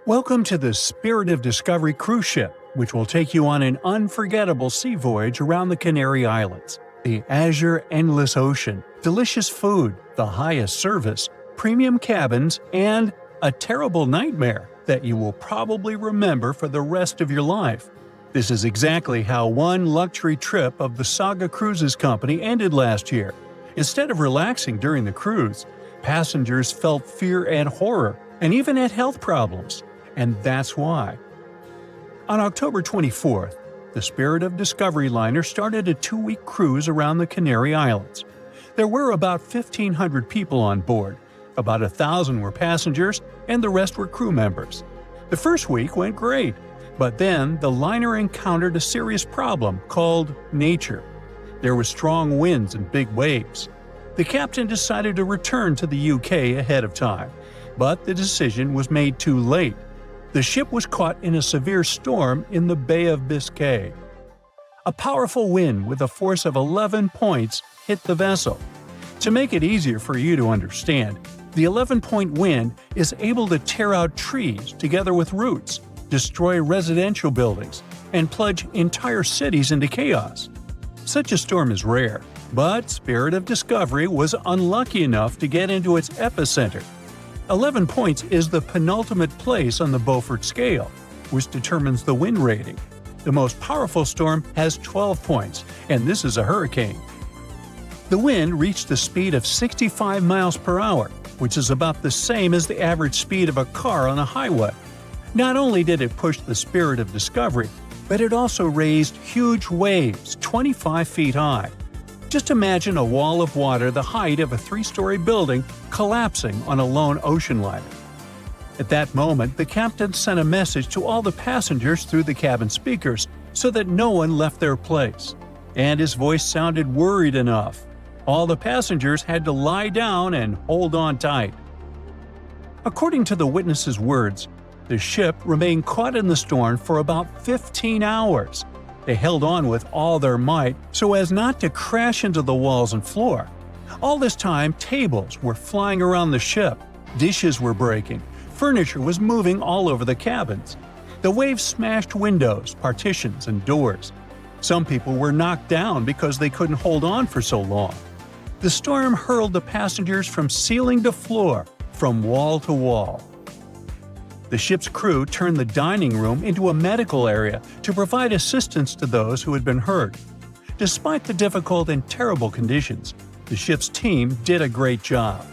Welcome to the Spirit of Discovery cruise ship, which will take you on an unforgettable sea voyage around the Canary Islands. The azure endless ocean, delicious food, the highest service, premium cabins, and a terrible nightmare that you will probably remember for the rest of your life. This is exactly how one luxury trip of the Saga Cruises Company ended last year. Instead of relaxing during the cruise, passengers felt fear and horror, and even had health problems. And that's why. On October 24th, the Spirit of Discovery liner started a 2-week cruise around the Canary Islands. There were about 1,500 people on board. About 1,000 were passengers, and the rest were crew members. The first week went great, but then the liner encountered a serious problem called nature. There were strong winds and big waves. The captain decided to return to the UK ahead of time, but the decision was made too late. The ship was caught in a severe storm in the Bay of Biscay. A powerful wind with a force of 11 points hit the vessel. To make it easier for you to understand, the 11-point wind is able to tear out trees together with roots, destroy residential buildings, and plunge entire cities into chaos. Such a storm is rare, but Spirit of Discovery was unlucky enough to get into its epicenter. 11 points is the penultimate place on the Beaufort scale, which determines the wind rating. The most powerful storm has 12 points, and this is a hurricane. The wind reached a speed of 65 miles per hour, which is about the same as the average speed of a car on a highway. Not only did it push the Spirit of Discovery, but it also raised huge waves 25 feet high. Just imagine a wall of water the height of a 3-story building collapsing on a lone ocean liner. At that moment, the captain sent a message to all the passengers through the cabin speakers so that no one left their place. And his voice sounded worried enough. All the passengers had to lie down and hold on tight. According to the witnesses' words, the ship remained caught in the storm for about 15 hours. They held on with all their might so as not to crash into the walls and floor. All this time, tables were flying around the ship, dishes were breaking, furniture was moving all over the cabins. The waves smashed windows, partitions, and doors. Some people were knocked down because they couldn't hold on for so long. The storm hurled the passengers from ceiling to floor, from wall to wall. The ship's crew turned the dining room into a medical area to provide assistance to those who had been hurt. Despite the difficult and terrible conditions, the ship's team did a great job.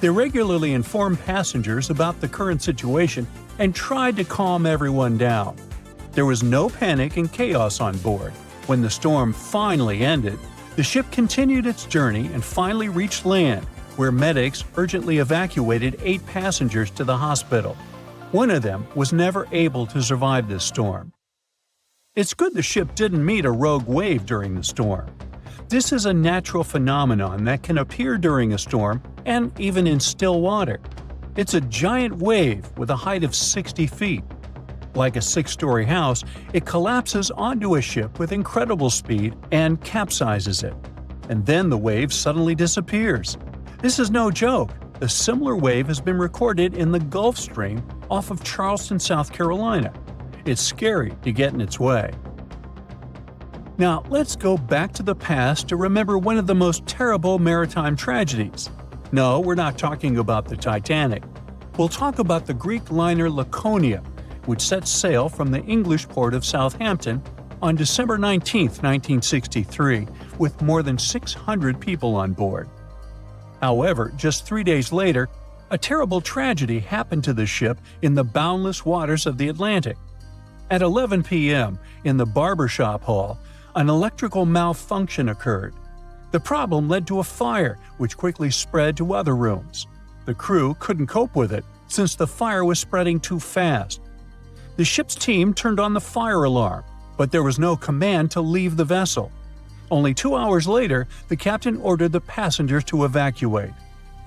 They regularly informed passengers about the current situation and tried to calm everyone down. There was no panic and chaos on board. When the storm finally ended, the ship continued its journey and finally reached land, where medics urgently evacuated 8 passengers to the hospital. One of them was never able to survive this storm. It's good the ship didn't meet a rogue wave during the storm. This is a natural phenomenon that can appear during a storm and even in still water. It's a giant wave with a height of 60 feet. Like a 6-story house, it collapses onto a ship with incredible speed and capsizes it. And then the wave suddenly disappears. This is no joke. A similar wave has been recorded in the Gulf Stream off of Charleston, South Carolina. It's scary to get in its way. Now, let's go back to the past to remember one of the most terrible maritime tragedies. No, we're not talking about the Titanic. We'll talk about the Greek liner Laconia, which set sail from the English port of Southampton on December 19, 1963, with more than 600 people on board. However, just 3 days later, a terrible tragedy happened to the ship in the boundless waters of the Atlantic. At 11 p.m., in the barbershop hall, an electrical malfunction occurred. The problem led to a fire, which quickly spread to other rooms. The crew couldn't cope with it, since the fire was spreading too fast. The ship's team turned on the fire alarm, but there was no command to leave the vessel. Only 2 hours later, the captain ordered the passengers to evacuate.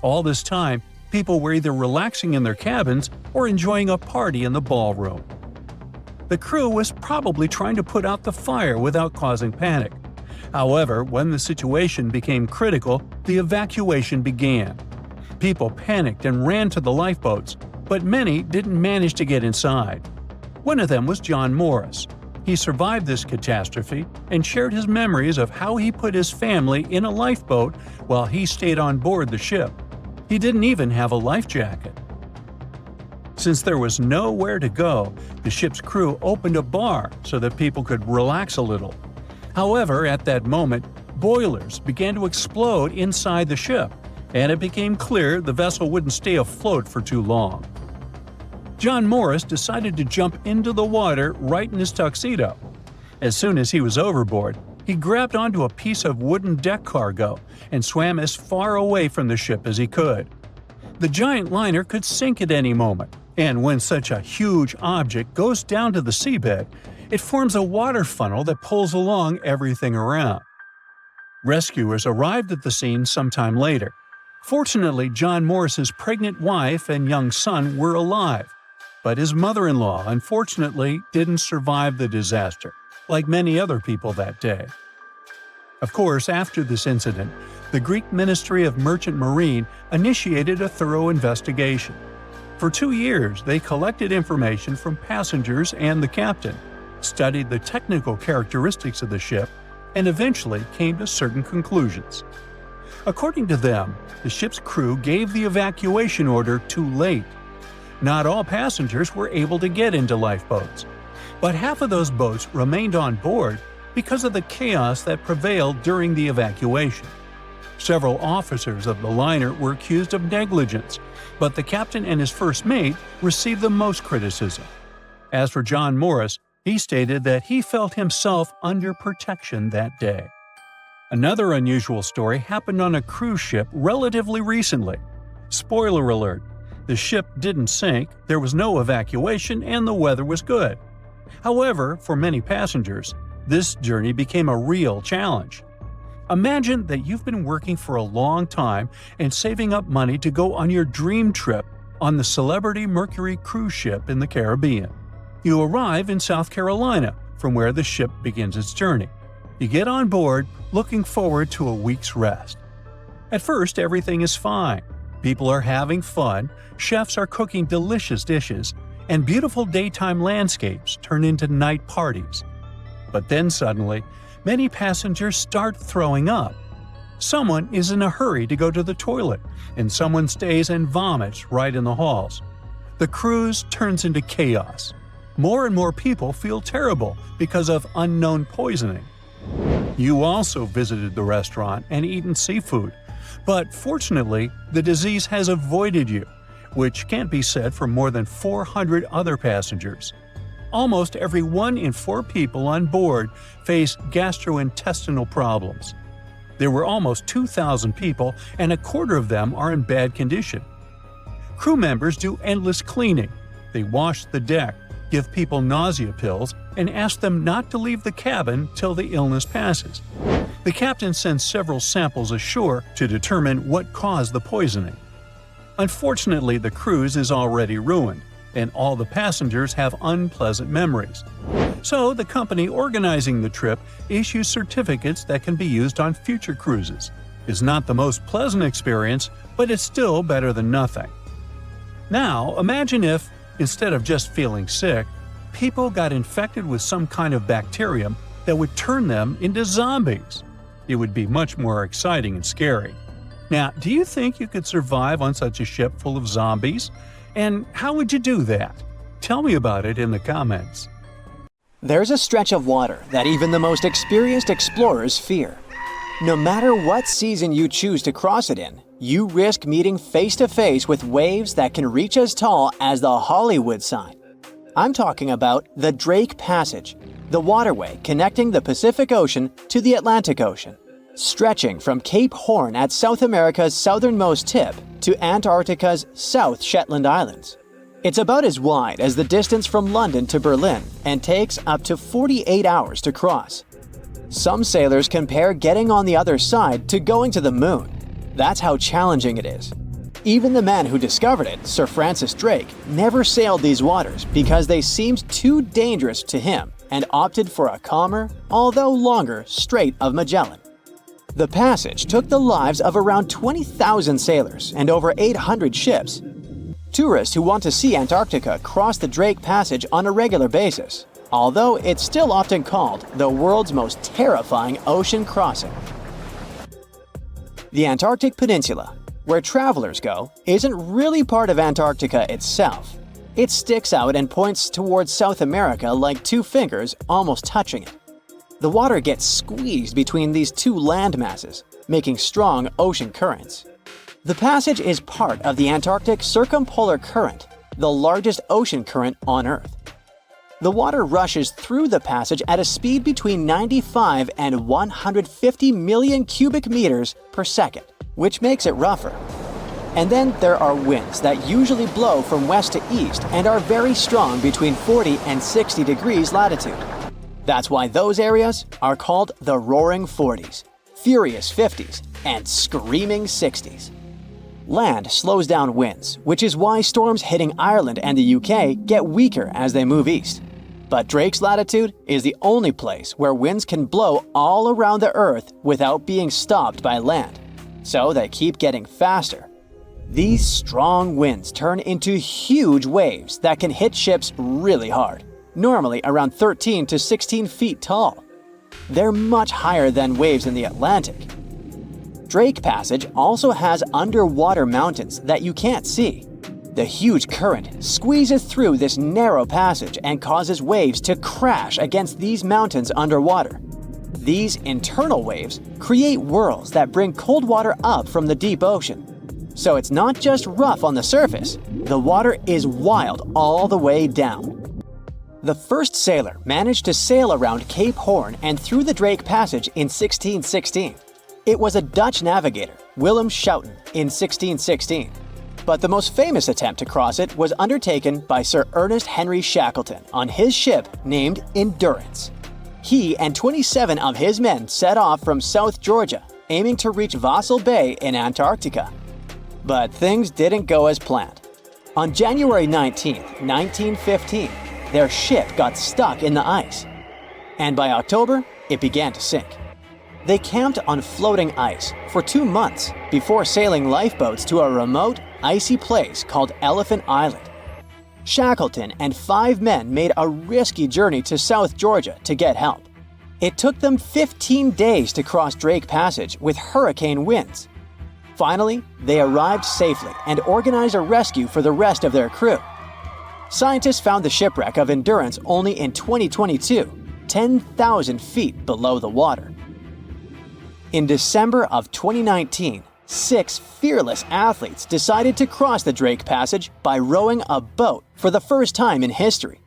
All this time, people were either relaxing in their cabins or enjoying a party in the ballroom. The crew was probably trying to put out the fire without causing panic. However, when the situation became critical, the evacuation began. People panicked and ran to the lifeboats, but many didn't manage to get inside. One of them was John Morris. He survived this catastrophe and shared his memories of how he put his family in a lifeboat while he stayed on board the ship. He didn't even have a life jacket. Since there was nowhere to go, the ship's crew opened a bar so that people could relax a little. However, at that moment, boilers began to explode inside the ship, and it became clear the vessel wouldn't stay afloat for too long. John Morris decided to jump into the water right in his tuxedo. As soon as he was overboard, he grabbed onto a piece of wooden deck cargo and swam as far away from the ship as he could. The giant liner could sink at any moment, and when such a huge object goes down to the seabed, it forms a water funnel that pulls along everything around. Rescuers arrived at the scene sometime later. Fortunately, John Morris's pregnant wife and young son were alive, but his mother-in-law unfortunately didn't survive the disaster, like many other people that day. Of course, after this incident, the Greek Ministry of Merchant Marine initiated a thorough investigation. For 2 years, they collected information from passengers and the captain, studied the technical characteristics of the ship, and eventually came to certain conclusions. According to them, the ship's crew gave the evacuation order too late. Not all passengers were able to get into lifeboats, but half of those boats remained on board because of the chaos that prevailed during the evacuation. Several officers of the liner were accused of negligence, but the captain and his first mate received the most criticism. As for John Morris, he stated that he felt himself under protection that day. Another unusual story happened on a cruise ship relatively recently. Spoiler alert, the ship didn't sink, there was no evacuation, and the weather was good. However, for many passengers, this journey became a real challenge. Imagine that you've been working for a long time and saving up money to go on your dream trip on the Celebrity Mercury cruise ship in the Caribbean. You arrive in South Carolina, from where the ship begins its journey. You get on board, looking forward to a week's rest. At first, everything is fine. People are having fun, chefs are cooking delicious dishes, and beautiful daytime landscapes turn into night parties. But then suddenly, many passengers start throwing up. Someone is in a hurry to go to the toilet, and someone stays and vomits right in the halls. The cruise turns into chaos. More and more people feel terrible because of unknown poisoning. You also visited the restaurant and eaten seafood, but fortunately, the disease has avoided you, which can't be said for more than 400 other passengers. Almost every 1 in 4 people on board face gastrointestinal problems. There were almost 2,000 people, and a quarter of them are in bad condition. Crew members do endless cleaning. They wash the deck, give people nausea pills, and ask them not to leave the cabin till the illness passes. The captain sends several samples ashore to determine what caused the poisoning. Unfortunately, the cruise is already ruined, and all the passengers have unpleasant memories. So the company organizing the trip issues certificates that can be used on future cruises. It's not the most pleasant experience, but it's still better than nothing. Now, imagine if, instead of just feeling sick, people got infected with some kind of bacterium that would turn them into zombies. It would be much more exciting and scary. Now, do you think you could survive on such a ship full of zombies? And how would you do that? Tell me about it in the comments. There's a stretch of water that even the most experienced explorers fear. No matter what season you choose to cross it in, you risk meeting face-to-face with waves that can reach as tall as the Hollywood sign. I'm talking about the Drake Passage, the waterway connecting the Pacific Ocean to the Atlantic Ocean, stretching from Cape Horn at South America's southernmost tip to Antarctica's South Shetland Islands. It's about as wide as the distance from London to Berlin and takes up to 48 hours to cross. Some sailors compare getting on the other side to going to the moon. That's how challenging it is. Even the man who discovered it, Sir Francis Drake, never sailed these waters because they seemed too dangerous to him and opted for a calmer, although longer, Strait of Magellan. The passage took the lives of around 20,000 sailors and over 800 ships. Tourists who want to see Antarctica cross the Drake Passage on a regular basis, although it's still often called the world's most terrifying ocean crossing. The Antarctic Peninsula, where travelers go, isn't really part of Antarctica itself. It sticks out and points towards South America like two fingers almost touching it. The water gets squeezed between these two land masses, making strong ocean currents. The passage is part of the Antarctic Circumpolar Current, the largest ocean current on Earth. The water rushes through the passage at a speed between 95 and 150 million cubic meters per second, which makes it rougher. And then there are winds that usually blow from west to east and are very strong between 40 and 60 degrees latitude. That's why those areas are called the Roaring 40s, Furious 50s, and Screaming 60s. Land slows down winds, which is why storms hitting Ireland and the UK get weaker as they move east. But Drake's latitude is the only place where winds can blow all around the Earth without being stopped by land, so they keep getting faster. These strong winds turn into huge waves that can hit ships really hard, normally around 13 to 16 feet tall. They're much higher than waves in the Atlantic. Drake Passage also has underwater mountains that you can't see. The huge current squeezes through this narrow passage and causes waves to crash against these mountains underwater. These internal waves create whirls that bring cold water up from the deep ocean. So it's not just rough on the surface, the water is wild all the way down. The first sailor managed to sail around Cape Horn and through the Drake Passage in 1616. It was a Dutch navigator, Willem Schouten, in 1616. But the most famous attempt to cross it was undertaken by Sir Ernest Henry Shackleton on his ship named Endurance. He and 27 of his men set off from South Georgia, aiming to reach Vassal Bay in Antarctica. But things didn't go as planned. On January 19, 1915, their ship got stuck in the ice. And by October, it began to sink. They camped on floating ice for 2 months before sailing lifeboats to a remote, icy place called Elephant Island. Shackleton and 5 men made a risky journey to South Georgia to get help. It took them 15 days to cross Drake Passage with hurricane winds. Finally, they arrived safely and organized a rescue for the rest of their crew. Scientists found the shipwreck of Endurance only in 2022, 10,000 feet below the water. In December of 2019, 6 fearless athletes decided to cross the Drake Passage by rowing a boat for the first time in history.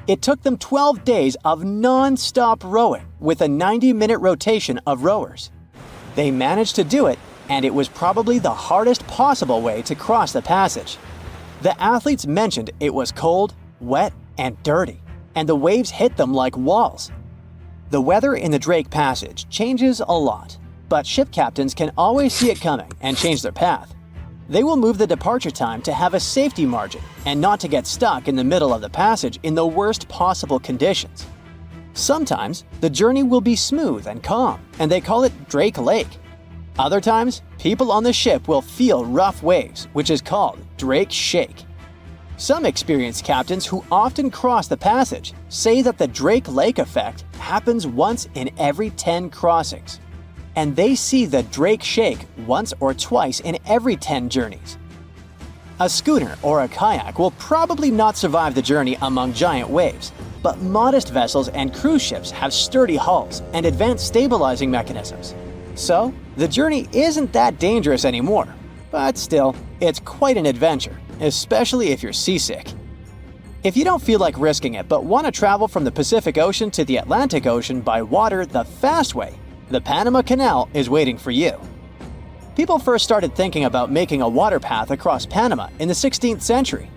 It took them 12 days of non-stop rowing with a 90-minute rotation of rowers. They managed to do it, and it was probably the hardest possible way to cross the passage. The athletes mentioned it was cold, wet, and dirty, and the waves hit them like walls. The weather in the Drake Passage changes a lot, but ship captains can always see it coming and change their path. They will move the departure time to have a safety margin and not to get stuck in the middle of the passage in the worst possible conditions. Sometimes, the journey will be smooth and calm, and they call it Drake Lake. Other times, people on the ship will feel rough waves, which is called Drake Shake. Some experienced captains who often cross the passage say that the Drake Lake effect happens once in every 10 crossings, and they see the Drake Shake once or twice in every 10 journeys. A schooner or a kayak will probably not survive the journey among giant waves, but modest vessels and cruise ships have sturdy hulls and advanced stabilizing mechanisms. So, the journey isn't that dangerous anymore, but still, it's quite an adventure, especially if you're seasick. If you don't feel like risking it but want to travel from the Pacific Ocean to the Atlantic Ocean by water the fast way, the Panama Canal is waiting for you. People first started thinking about making a water path across Panama in the 16th century.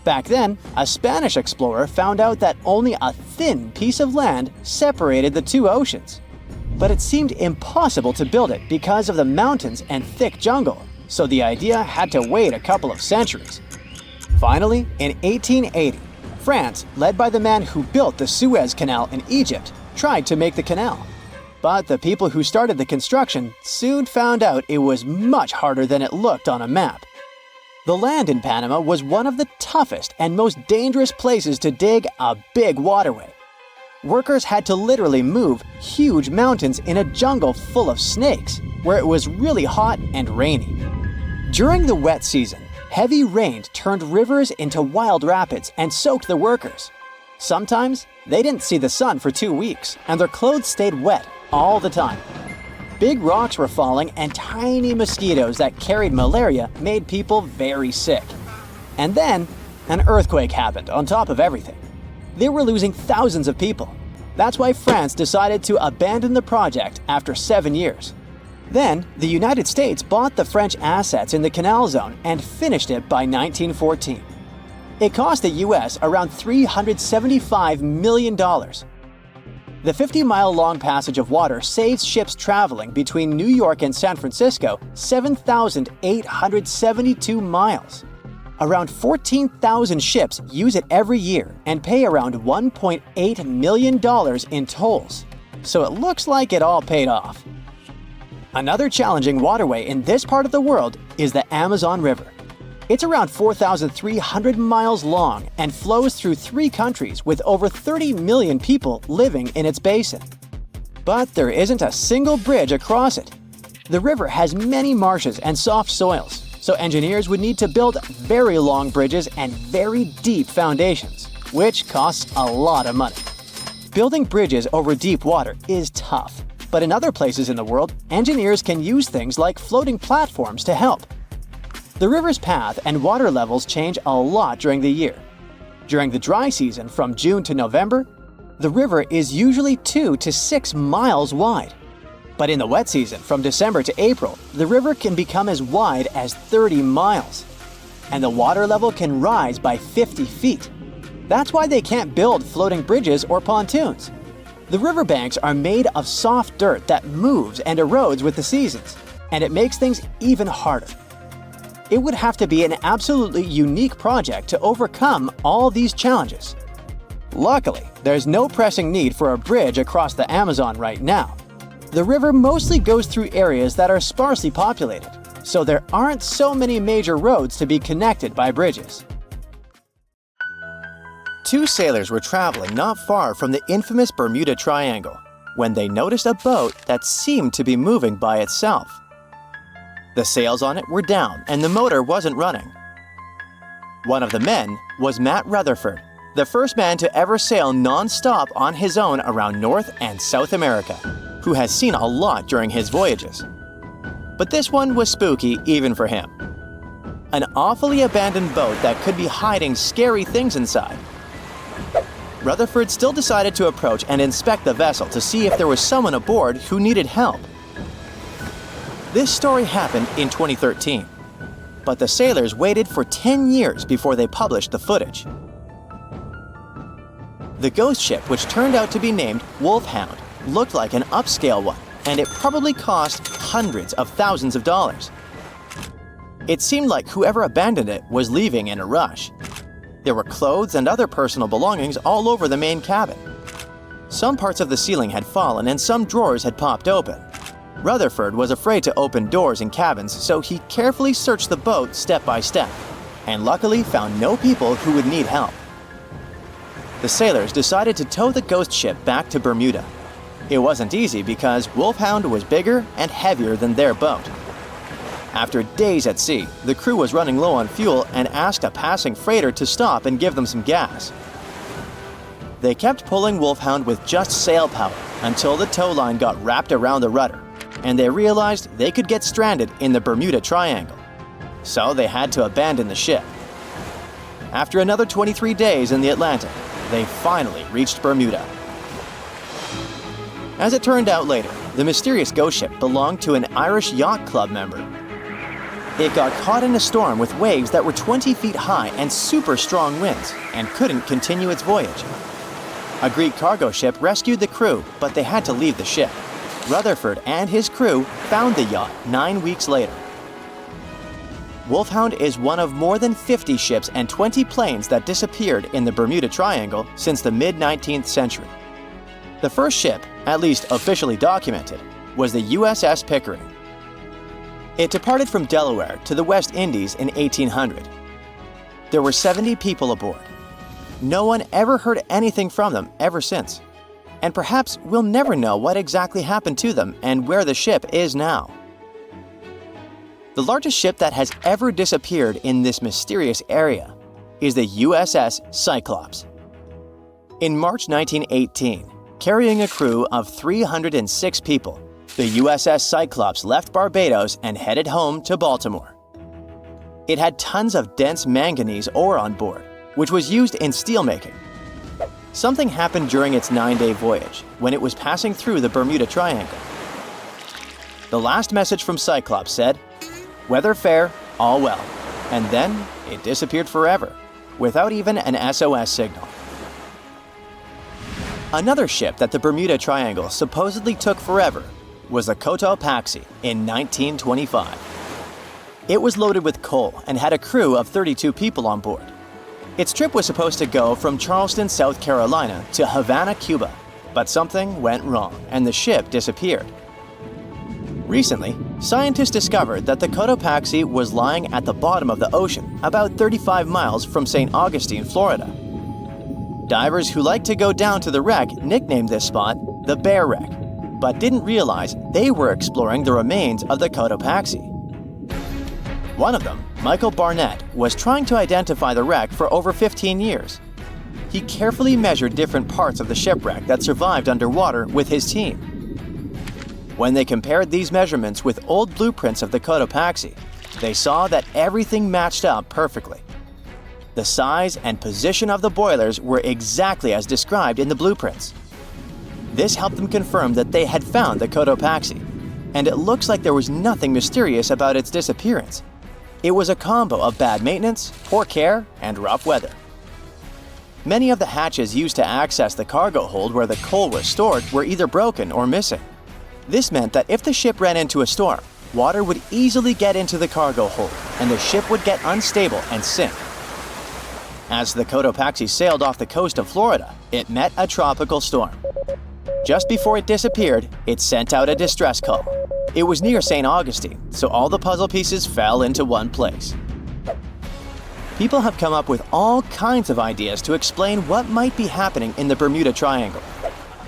Back then, a Spanish explorer found out that only a thin piece of land separated the two oceans. But it seemed impossible to build it because of the mountains and thick jungle, so the idea had to wait a couple of centuries. Finally, in 1880, France, led by the man who built the Suez Canal in Egypt, tried to make the canal. But the people who started the construction soon found out it was much harder than it looked on a map. The land in Panama was one of the toughest and most dangerous places to dig a big waterway. Workers had to literally move huge mountains in a jungle full of snakes, where it was really hot and rainy. During the wet season, heavy rain turned rivers into wild rapids and soaked the workers. Sometimes, they didn't see the sun for 2 weeks, and their clothes stayed wet all the time. Big rocks were falling, and tiny mosquitoes that carried malaria made people very sick. And then, an earthquake happened on top of everything. They were losing thousands of people. That's why France decided to abandon the project after 7 years. Then, the United States bought the French assets in the canal zone and finished it by 1914. It cost the US around $375 million. The 50-mile-long passage of water saves ships traveling between New York and San Francisco 7,872 miles. Around 14,000 ships use it every year and pay around $1.8 million in tolls. So it looks like it all paid off. Another challenging waterway in this part of the world is the Amazon River. It's around 4,300 miles long and flows through 3 countries with over 30 million people living in its basin. But there isn't a single bridge across it. The river has many marshes and soft soils, so engineers would need to build very long bridges and very deep foundations, which costs a lot of money. Building bridges over deep water is tough, but in other places in the world, engineers can use things like floating platforms to help. The river's path and water levels change a lot during the year. During the dry season from June to November, the river is usually 2 to 6 miles wide. But in the wet season from December to April, the river can become as wide as 30 miles. And the water level can rise by 50 feet. That's why they can't build floating bridges or pontoons. The riverbanks are made of soft dirt that moves and erodes with the seasons, and it makes things even harder. It would have to be an absolutely unique project to overcome all these challenges. Luckily, there's no pressing need for a bridge across the Amazon right now. The river mostly goes through areas that are sparsely populated, so there aren't so many major roads to be connected by bridges. 2 sailors were traveling not far from the infamous Bermuda Triangle when they noticed a boat that seemed to be moving by itself. The sails on it were down and the motor wasn't running. One of the men was Matt Rutherford, the first man to ever sail non-stop on his own around North and South America, who has seen a lot during his voyages. But this one was spooky even for him. An awfully abandoned boat that could be hiding scary things inside. Rutherford still decided to approach and inspect the vessel to see if there was someone aboard who needed help. This story happened in 2013, but the sailors waited for 10 years before they published the footage. The ghost ship, which turned out to be named Wolfhound, looked like an upscale one, and it probably cost hundreds of thousands of dollars. It seemed like whoever abandoned it was leaving in a rush. There were clothes and other personal belongings all over the main cabin. Some parts of the ceiling had fallen and some drawers had popped open. Rutherford was afraid to open doors in cabins, so he carefully searched the boat step by step, and luckily found no people who would need help. The sailors decided to tow the ghost ship back to Bermuda. It wasn't easy because Wolfhound was bigger and heavier than their boat. After days at sea, the crew was running low on fuel and asked a passing freighter to stop and give them some gas. They kept pulling Wolfhound with just sail power until the tow line got wrapped around the rudder, and they realized they could get stranded in the Bermuda Triangle. So they had to abandon the ship. After another 23 days in the Atlantic, they finally reached Bermuda. As it turned out later, the mysterious ghost ship belonged to an Irish yacht club member. It got caught in a storm with waves that were 20 feet high and super strong winds, and couldn't continue its voyage. A Greek cargo ship rescued the crew, but they had to leave the ship. Rutherford and his crew found the yacht 9 weeks later. Wolfhound is one of more than 50 ships and 20 planes that disappeared in the Bermuda Triangle since the mid-19th century. The first ship, at least officially documented, was the USS Pickering. It departed from Delaware to the West Indies in 1800. There were 70 people aboard. No one ever heard anything from them ever since. And perhaps we'll never know what exactly happened to them and where the ship is now. The largest ship that has ever disappeared in this mysterious area is the USS Cyclops. In March 1918, carrying a crew of 306 people, the USS Cyclops left Barbados and headed home to Baltimore. It had tons of dense manganese ore on board, which was used in steelmaking. Something happened during its 9-day voyage when it was passing through the Bermuda Triangle. The last message from Cyclops said, "Weather fair, all well," and then it disappeared forever, without even an SOS signal. Another ship that the Bermuda Triangle supposedly took forever was the Cotopaxi in 1925. It was loaded with coal and had a crew of 32 people on board. Its trip was supposed to go from Charleston, South Carolina to Havana, Cuba, but something went wrong and the ship disappeared. Recently, scientists discovered that the Cotopaxi was lying at the bottom of the ocean about 35 miles from St. Augustine, Florida. Divers who like to go down to the wreck nicknamed this spot the Bear Wreck, but didn't realize they were exploring the remains of the Cotopaxi. One of them, Michael Barnett, was trying to identify the wreck for over 15 years. He carefully measured different parts of the shipwreck that survived underwater with his team. When they compared these measurements with old blueprints of the Cotopaxi, they saw that everything matched up perfectly. The size and position of the boilers were exactly as described in the blueprints. This helped them confirm that they had found the Cotopaxi, and it looks like there was nothing mysterious about its disappearance. It was a combo of bad maintenance, poor care, and rough weather. Many of the hatches used to access the cargo hold where the coal was stored were either broken or missing. This meant that if the ship ran into a storm, water would easily get into the cargo hold, and the ship would get unstable and sink. As the Cotopaxi sailed off the coast of Florida, it met a tropical storm. Just before it disappeared, it sent out a distress call. It was near St. Augustine, so all the puzzle pieces fell into one place. People have come up with all kinds of ideas to explain what might be happening in the Bermuda Triangle.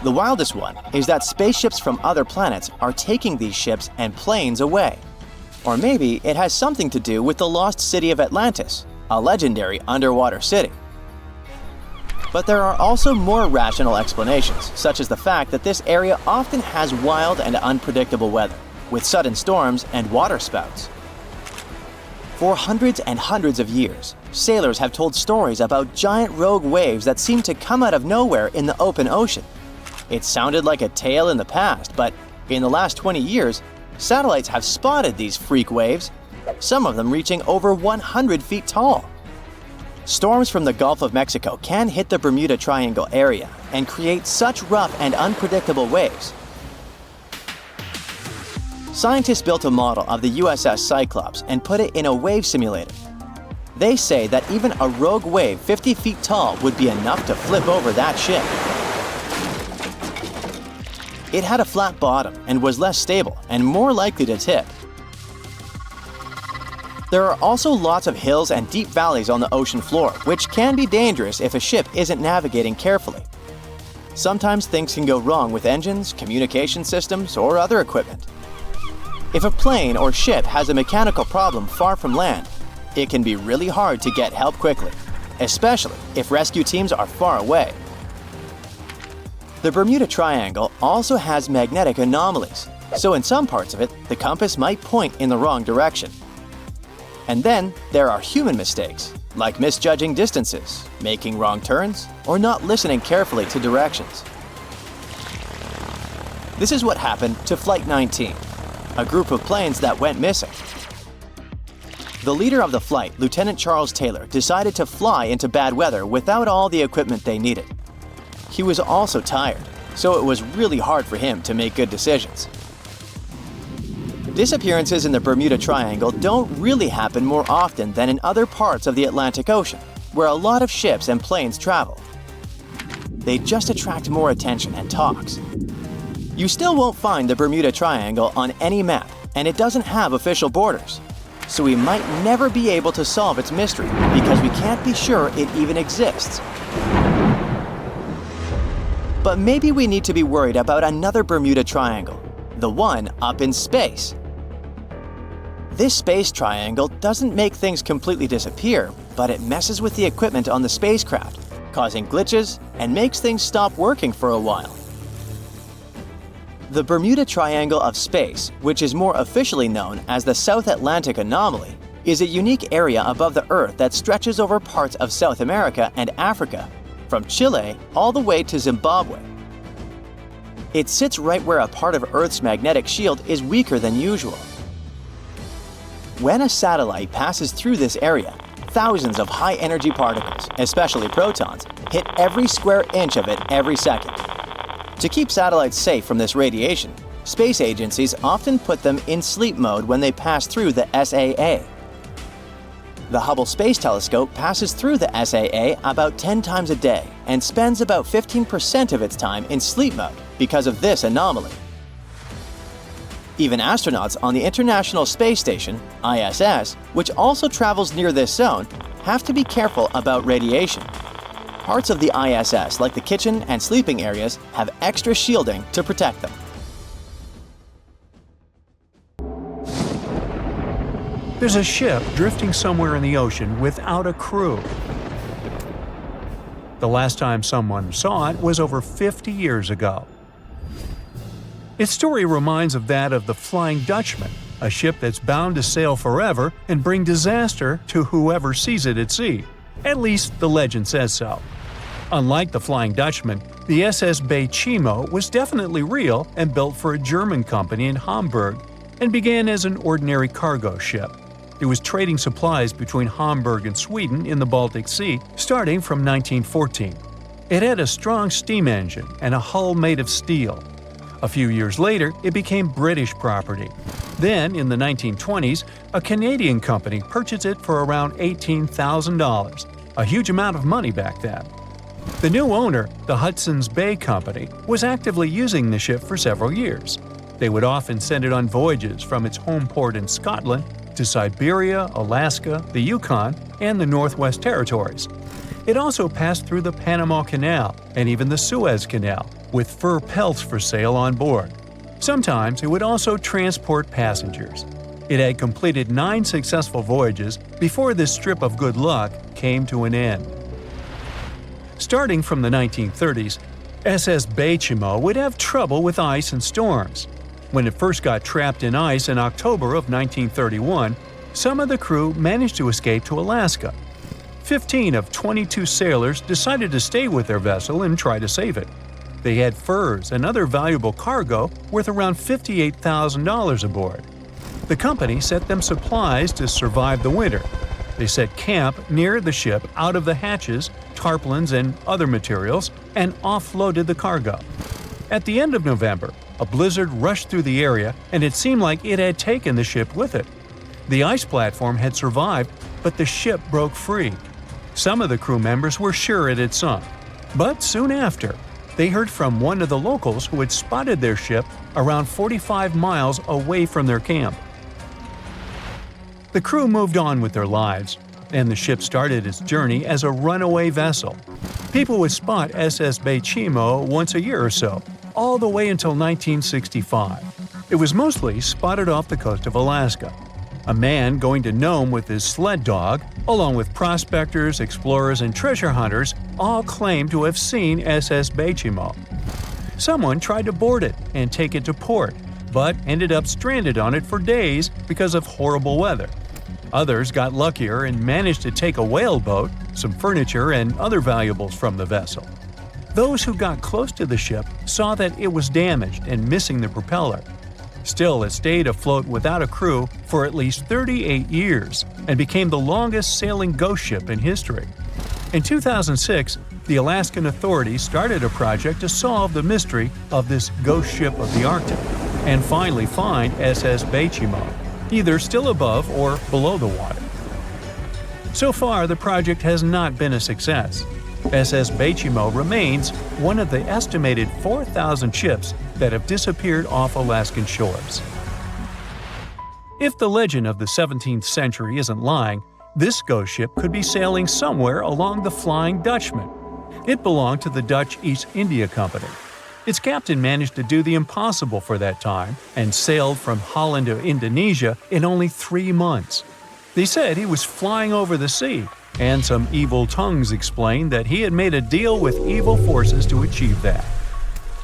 The wildest one is that spaceships from other planets are taking these ships and planes away. Or maybe it has something to do with the lost city of Atlantis, a legendary underwater city. But there are also more rational explanations, such as the fact that this area often has wild and unpredictable weather, with sudden storms and water spouts. For hundreds and hundreds of years, sailors have told stories about giant rogue waves that seem to come out of nowhere in the open ocean. It sounded like a tale in the past, but in the last 20 years, satellites have spotted these freak waves, some of them reaching over 100 feet tall. Storms from the Gulf of Mexico can hit the Bermuda Triangle area and create such rough and unpredictable waves. Scientists built a model of the USS Cyclops and put it in a wave simulator. They say that even a rogue wave 50 feet tall would be enough to flip over that ship. It had a flat bottom and was less stable and more likely to tip. There are also lots of hills and deep valleys on the ocean floor, which can be dangerous if a ship isn't navigating carefully. Sometimes things can go wrong with engines, communication systems, or other equipment. If a plane or ship has a mechanical problem far from land, it can be really hard to get help quickly, especially if rescue teams are far away. The Bermuda Triangle also has magnetic anomalies, so in some parts of it, the compass might point in the wrong direction. And then there are human mistakes, like misjudging distances, making wrong turns, or not listening carefully to directions. This is what happened to Flight 19, a group of planes that went missing. The leader of the flight, Lieutenant Charles Taylor, decided to fly into bad weather without all the equipment they needed. He was also tired, so it was really hard for him to make good decisions. Disappearances in the Bermuda Triangle don't really happen more often than in other parts of the Atlantic Ocean, where a lot of ships and planes travel. They just attract more attention and talks. You still won't find the Bermuda Triangle on any map, and it doesn't have official borders. So we might never be able to solve its mystery because we can't be sure it even exists. But maybe we need to be worried about another Bermuda Triangle, the one up in space. This space triangle doesn't make things completely disappear, but it messes with the equipment on the spacecraft, causing glitches and makes things stop working for a while. The Bermuda Triangle of Space, which is more officially known as the South Atlantic Anomaly, is a unique area above the Earth that stretches over parts of South America and Africa, from Chile all the way to Zimbabwe. It sits right where a part of Earth's magnetic shield is weaker than usual. When a satellite passes through this area, thousands of high-energy particles, especially protons, hit every square inch of it every second. To keep satellites safe from this radiation, space agencies often put them in sleep mode when they pass through the SAA. The Hubble Space Telescope passes through the SAA about 10 times a day and spends about 15% of its time in sleep mode because of this anomaly. Even astronauts on the International Space Station, ISS, which also travels near this zone, have to be careful about radiation. Parts of the ISS, like the kitchen and sleeping areas, have extra shielding to protect them. There's a ship drifting somewhere in the ocean without a crew. The last time someone saw it was over 50 years ago. Its story reminds of that of the Flying Dutchman, a ship that's bound to sail forever and bring disaster to whoever sees it at sea. At least the legend says so. Unlike the Flying Dutchman, the SS Bay Chimo was definitely real and built for a German company in Hamburg and began as an ordinary cargo ship. It was trading supplies between Hamburg and Sweden in the Baltic Sea starting from 1914. It had a strong steam engine and a hull made of steel. A few years later, it became British property. Then, in the 1920s, a Canadian company purchased it for around $18,000, a huge amount of money back then. The new owner, the Hudson's Bay Company, was actively using the ship for several years. They would often send it on voyages from its home port in Scotland to Siberia, Alaska, the Yukon, and the Northwest Territories. It also passed through the Panama Canal and even the Suez Canal, with fur pelts for sale on board. Sometimes it would also transport passengers. It had completed 9 successful voyages before this strip of good luck came to an end. Starting from the 1930s, SS Bay Chimo would have trouble with ice and storms. When it first got trapped in ice in October of 1931, some of the crew managed to escape to Alaska. 15 of 22 sailors decided to stay with their vessel and try to save it. They had furs and other valuable cargo worth around $58,000 aboard. The company sent them supplies to survive the winter. They set camp near the ship out of the hatches, tarpaulins, and other materials, and offloaded the cargo. At the end of November, a blizzard rushed through the area, and it seemed like it had taken the ship with it. The ice platform had survived, but the ship broke free. Some of the crew members were sure it had sunk. But soon after, they heard from one of the locals who had spotted their ship around 45 miles away from their camp. The crew moved on with their lives, and the ship started its journey as a runaway vessel. People would spot SS Bay Chimo once a year or so, all the way until 1965. It was mostly spotted off the coast of Alaska. A man going to Nome with his sled dog, along with prospectors, explorers, and treasure hunters, all claimed to have seen SS Bay Chimo. Someone tried to board it and take it to port, but ended up stranded on it for days because of horrible weather. Others got luckier and managed to take a whaleboat, some furniture, and other valuables from the vessel. Those who got close to the ship saw that it was damaged and missing the propeller. Still, it stayed afloat without a crew for at least 38 years and became the longest sailing ghost ship in history. In 2006, the Alaskan authorities started a project to solve the mystery of this ghost ship of the Arctic and finally find SS Bay Chimo, either still above or below the water. So far, the project has not been a success. SS Bay Chimo remains one of the estimated 4,000 ships that have disappeared off Alaskan shores. If the legend of the 17th century isn't lying, this ghost ship could be sailing somewhere along the Flying Dutchman. It belonged to the Dutch East India Company. Its captain managed to do the impossible for that time and sailed from Holland to Indonesia in only 3 months. They said he was flying over the sea, and some evil tongues explained that he had made a deal with evil forces to achieve that.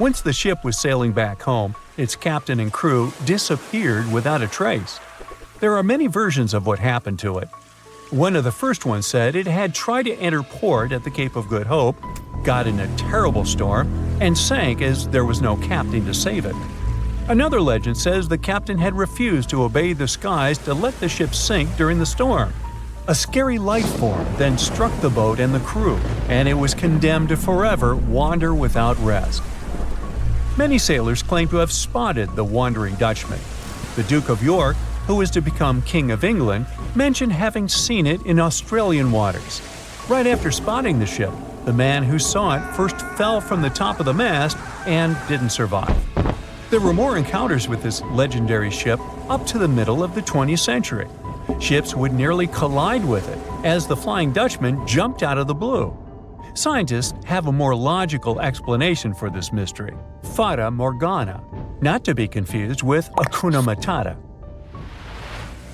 Once the ship was sailing back home, its captain and crew disappeared without a trace. There are many versions of what happened to it. One of the first ones said it had tried to enter port at the Cape of Good Hope, got in a terrible storm, and sank as there was no captain to save it. Another legend says the captain had refused to obey the skies to let the ship sink during the storm. A scary life form then struck the boat and the crew, and it was condemned to forever wander without rest. Many sailors claim to have spotted the Wandering Dutchman. The Duke of York, who was to become King of England, mentioned having seen it in Australian waters. Right after spotting the ship, the man who saw it first fell from the top of the mast and didn't survive. There were more encounters with this legendary ship up to the middle of the 20th century. Ships would nearly collide with it as the Flying Dutchman jumped out of the blue. Scientists have a more logical explanation for this mystery: Fata Morgana, not to be confused with Hakuna Matata.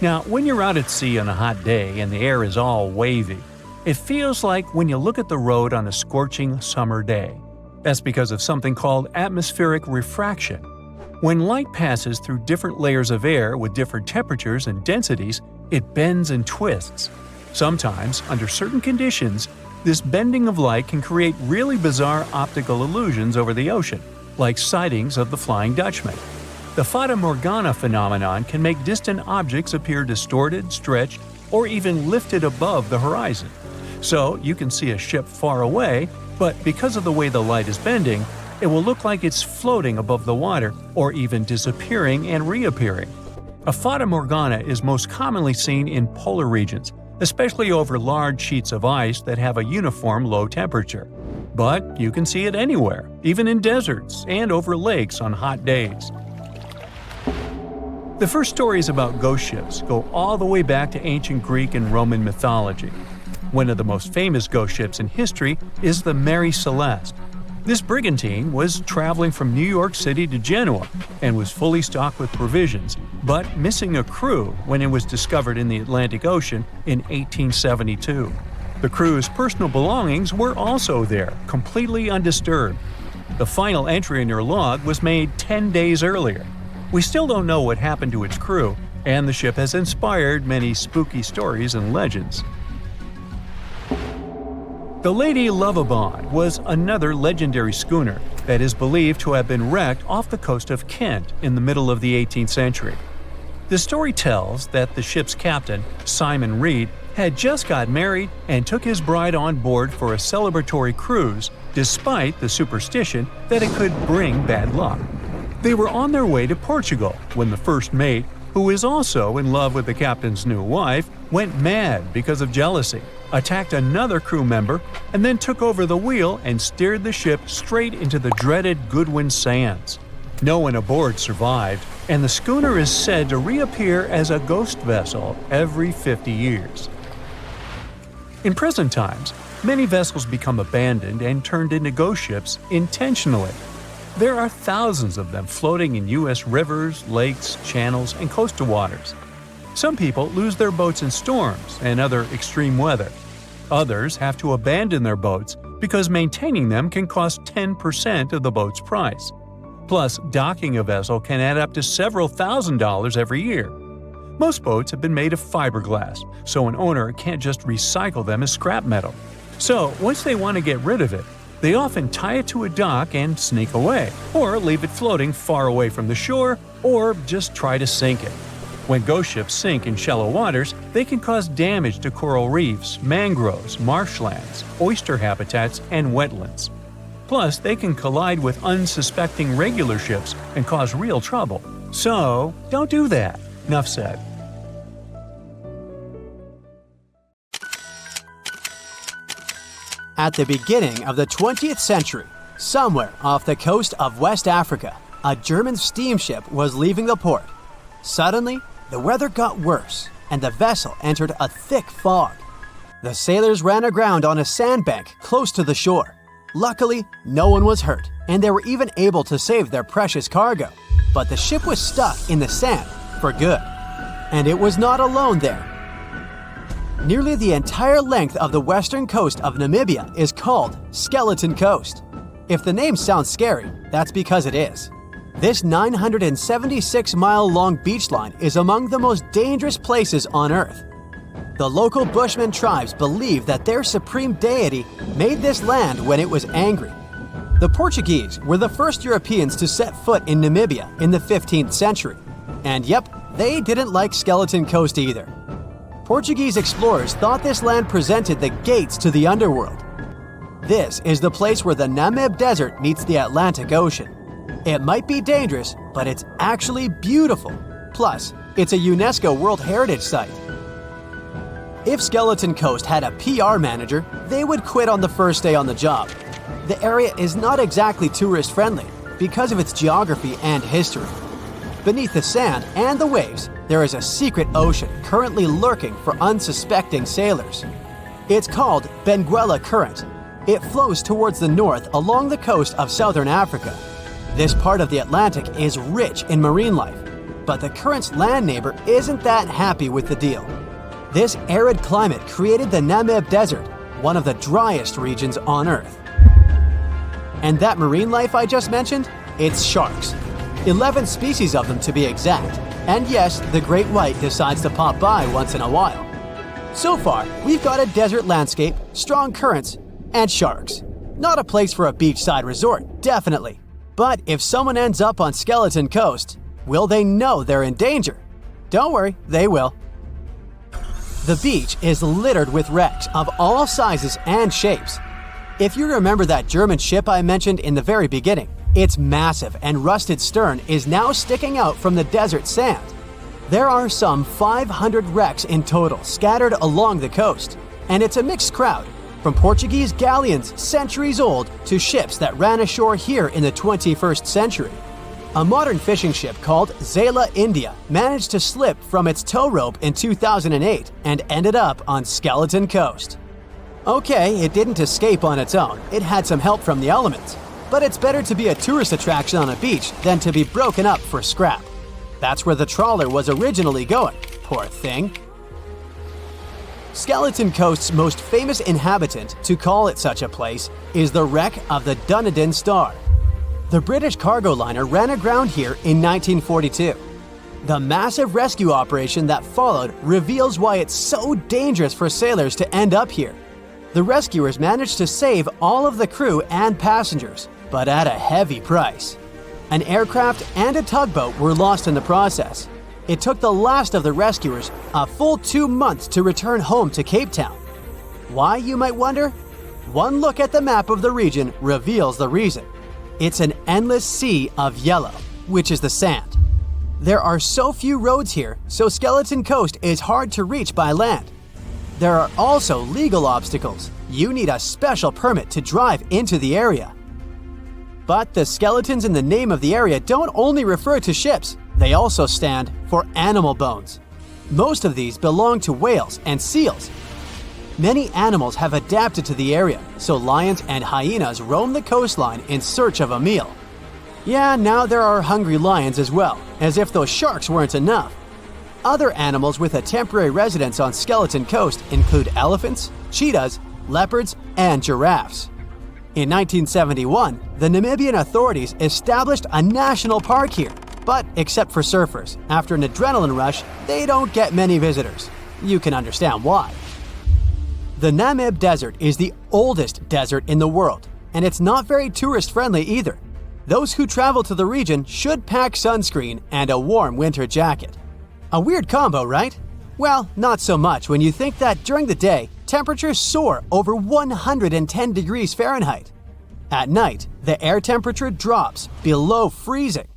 Now, when you're out at sea on a hot day and the air is all wavy, it feels like when you look at the road on a scorching summer day. That's because of something called atmospheric refraction. When light passes through different layers of air with different temperatures and densities, it bends and twists. Sometimes, under certain conditions, this bending of light can create really bizarre optical illusions over the ocean, like sightings of the Flying Dutchman. The Fata Morgana phenomenon can make distant objects appear distorted, stretched, or even lifted above the horizon. So you can see a ship far away, but because of the way the light is bending, it will look like it's floating above the water or even disappearing and reappearing. A Fata Morgana is most commonly seen in polar regions, especially over large sheets of ice that have a uniform low temperature. But you can see it anywhere, even in deserts and over lakes on hot days. The first stories about ghost ships go all the way back to ancient Greek and Roman mythology. One of the most famous ghost ships in history is the Mary Celeste. This brigantine was traveling from New York City to Genoa and was fully stocked with provisions, but missing a crew when it was discovered in the Atlantic Ocean in 1872. The crew's personal belongings were also there, completely undisturbed. The final entry in their log was made 10 days earlier. We still don't know what happened to its crew, and the ship has inspired many spooky stories and legends. The Lady Lovibond was another legendary schooner that is believed to have been wrecked off the coast of Kent in the middle of the 18th century. The story tells that the ship's captain, Simon Reed, had just got married and took his bride on board for a celebratory cruise, despite the superstition that it could bring bad luck. They were on their way to Portugal when the first mate, who is also in love with the captain's new wife, went mad because of jealousy, attacked another crew member, and then took over the wheel and steered the ship straight into the dreaded Goodwin Sands. No one aboard survived, and the schooner is said to reappear as a ghost vessel every 50 years. In present times, many vessels become abandoned and turned into ghost ships intentionally. There are thousands of them floating in U.S. rivers, lakes, channels, and coastal waters. Some people lose their boats in storms and other extreme weather. Others have to abandon their boats because maintaining them can cost 10% of the boat's price. Plus, docking a vessel can add up to several $1,000s every year. Most boats have been made of fiberglass, so an owner can't just recycle them as scrap metal. So, once they want to get rid of it, they often tie it to a dock and sneak away, or leave it floating far away from the shore, or just try to sink it. When ghost ships sink in shallow waters, they can cause damage to coral reefs, mangroves, marshlands, oyster habitats, and wetlands. Plus, they can collide with unsuspecting regular ships and cause real trouble. So, don't do that. Enough said. At the beginning of the 20th century, somewhere off the coast of West Africa, a German steamship was leaving the port. Suddenly, the weather got worse and the vessel entered a thick fog. The sailors ran aground on a sandbank close to the shore. Luckily, no one was hurt, and they were even able to save their precious cargo. But the ship was stuck in the sand for good. And it was not alone there. Nearly the entire length of the western coast of Namibia is called Skeleton Coast. If the name sounds scary, that's because it is. This 976-mile-long beach line is among the most dangerous places on Earth. The local Bushman tribes believe that their supreme deity made this land when it was angry. The Portuguese were the first Europeans to set foot in Namibia in the 15th century. And yep, they didn't like Skeleton Coast either. Portuguese explorers thought this land presented the gates to the underworld. This is the place where the Namib Desert meets the Atlantic Ocean. It might be dangerous, but it's actually beautiful. Plus, it's a UNESCO World Heritage Site. If Skeleton Coast had a PR manager, they would quit on the first day on the job. The area is not exactly tourist-friendly because of its geography and history. Beneath the sand and the waves, there is a secret ocean currently lurking for unsuspecting sailors. It's called Benguela Current. It flows towards the north along the coast of southern Africa. This part of the Atlantic is rich in marine life, but the current's land neighbor isn't that happy with the deal. This arid climate created the Namib Desert, one of the driest regions on Earth. And that marine life I just mentioned? It's sharks. 11 species of them to be exact. And yes, the great white decides to pop by once in a while. So far, we've got a desert landscape, strong currents, and sharks. Not a place for a beachside resort, definitely. But if someone ends up on Skeleton Coast, will they know they're in danger? Don't worry, they will. The beach is littered with wrecks of all sizes and shapes. If you remember that German ship I mentioned in the very beginning, its massive and rusted stern is now sticking out from the desert sand. There are some 500 wrecks in total scattered along the coast, and it's a mixed crowd, from Portuguese galleons centuries old to ships that ran ashore here in the 21st century. A modern fishing ship called Zela India managed to slip from its tow rope in 2008 and ended up on Skeleton Coast. Okay, it didn't escape on its own, it had some help from the elements. But it's better to be a tourist attraction on a beach than to be broken up for scrap. That's where the trawler was originally going, poor thing. Skeleton Coast's most famous inhabitant, to call it such a place, is the wreck of the Dunedin Star. The British cargo liner ran aground here in 1942. The massive rescue operation that followed reveals why it's so dangerous for sailors to end up here. The rescuers managed to save all of the crew and passengers, but at a heavy price. An aircraft and a tugboat were lost in the process. It took the last of the rescuers a full 2 months to return home to Cape Town. Why, you might wonder? One look at the map of the region reveals the reason. It's an endless sea of yellow, which is the sand. There are so few roads here, so Skeleton Coast is hard to reach by land. There are also legal obstacles. You need a special permit to drive into the area. But the skeletons in the name of the area don't only refer to ships, they also stand for animal bones. Most of these belong to whales and seals. Many animals have adapted to the area, so lions and hyenas roam the coastline in search of a meal. Yeah, now there are hungry lions as well, as if those sharks weren't enough. Other animals with a temporary residence on Skeleton Coast include elephants, cheetahs, leopards, and giraffes. In 1971, the Namibian authorities established a national park here, but except for surfers, after an adrenaline rush, they don't get many visitors. You can understand why. The Namib Desert is the oldest desert in the world, and it's not very tourist-friendly either. Those who travel to the region should pack sunscreen and a warm winter jacket. A weird combo, right? Well, not so much when you think that during the day, temperatures soar over 110 degrees Fahrenheit. At night, the air temperature drops below freezing.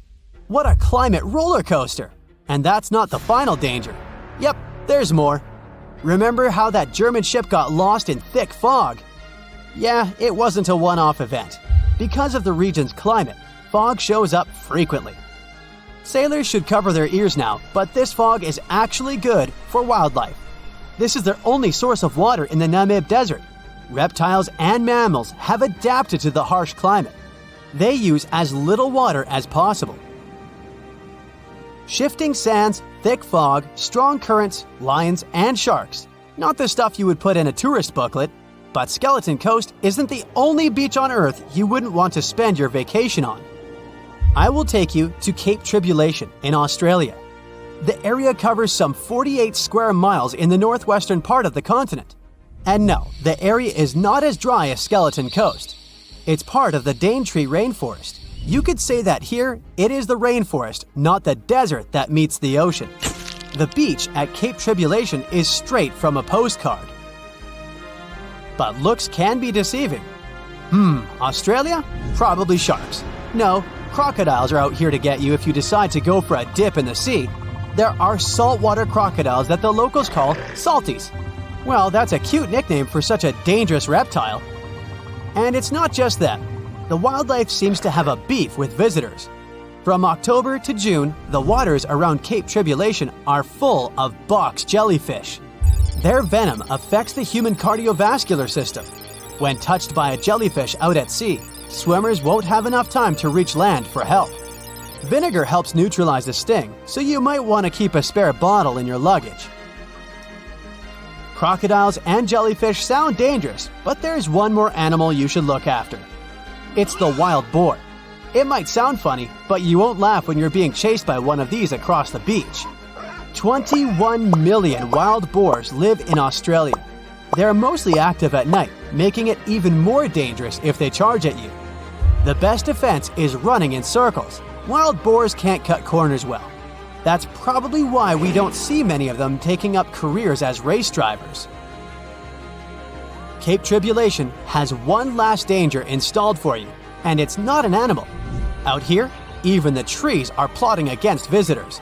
What a climate roller coaster! And that's not the final danger. Yep, there's more. Remember how that German ship got lost in thick fog? Yeah, it wasn't a one-off event. Because of the region's climate, fog shows up frequently. Sailors should cover their ears now, but this fog is actually good for wildlife. This is their only source of water in the Namib Desert. Reptiles and mammals have adapted to the harsh climate. They use as little water as possible. Shifting sands, thick fog, strong currents, lions, and sharks. Not the stuff you would put in a tourist booklet, but Skeleton Coast isn't the only beach on Earth you wouldn't want to spend your vacation on. I will take you to Cape Tribulation in Australia. The area covers some 48 square miles in the northwestern part of the continent. And no, the area is not as dry as Skeleton Coast. It's part of the Daintree rainforest. You could say that here, it is the rainforest, not the desert that meets the ocean. The beach at Cape Tribulation is straight from a postcard. But looks can be deceiving. Australia? Probably sharks. No, crocodiles are out here to get you if you decide to go for a dip in the sea. There are saltwater crocodiles that the locals call salties. Well, that's a cute nickname for such a dangerous reptile. And it's not just them. The wildlife seems to have a beef with visitors. From October to June, the waters around Cape Tribulation are full of box jellyfish. Their venom affects the human cardiovascular system. When touched by a jellyfish out at sea, swimmers won't have enough time to reach land for help. Vinegar helps neutralize the sting, so you might want to keep a spare bottle in your luggage. Crocodiles and jellyfish sound dangerous, but there's one more animal you should look after. It's the wild boar. It might sound funny, but you won't laugh when you're being chased by one of these across the beach. 21 million wild boars live in Australia. They're mostly active at night, making it even more dangerous if they charge at you. The best defense is running in circles. Wild boars can't cut corners well. That's probably why we don't see many of them taking up careers as race drivers. Cape Tribulation has one last danger installed for you, and it's not an animal. Out here, even the trees are plotting against visitors.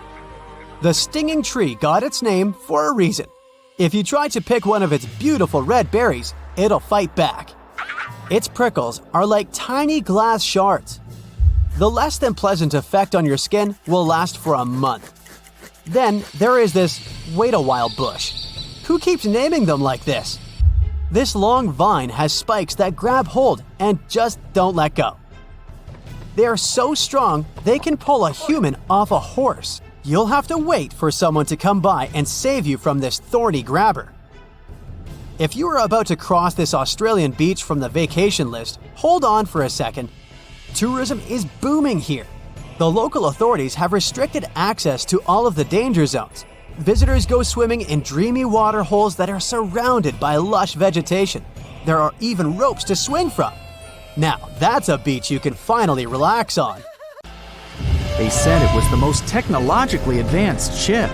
The stinging tree got its name for a reason. If you try to pick one of its beautiful red berries, it'll fight back. Its prickles are like tiny glass shards. The less than pleasant effect on your skin will last for a month. Then there is this wait a while bush. Who keeps naming them like this? This long vine has spikes that grab hold and just don't let go. They are so strong they can pull a human off a horse. You'll have to wait for someone to come by and save you from this thorny grabber. If you are about to cross this Australian beach from the vacation list, hold on for a second. Tourism is booming here. The local authorities have restricted access to all of the danger zones. Visitors go swimming in dreamy water holes that are surrounded by lush vegetation. There are even ropes to swing from. Now, that's a beach you can finally relax on. They said it was the most technologically advanced ship.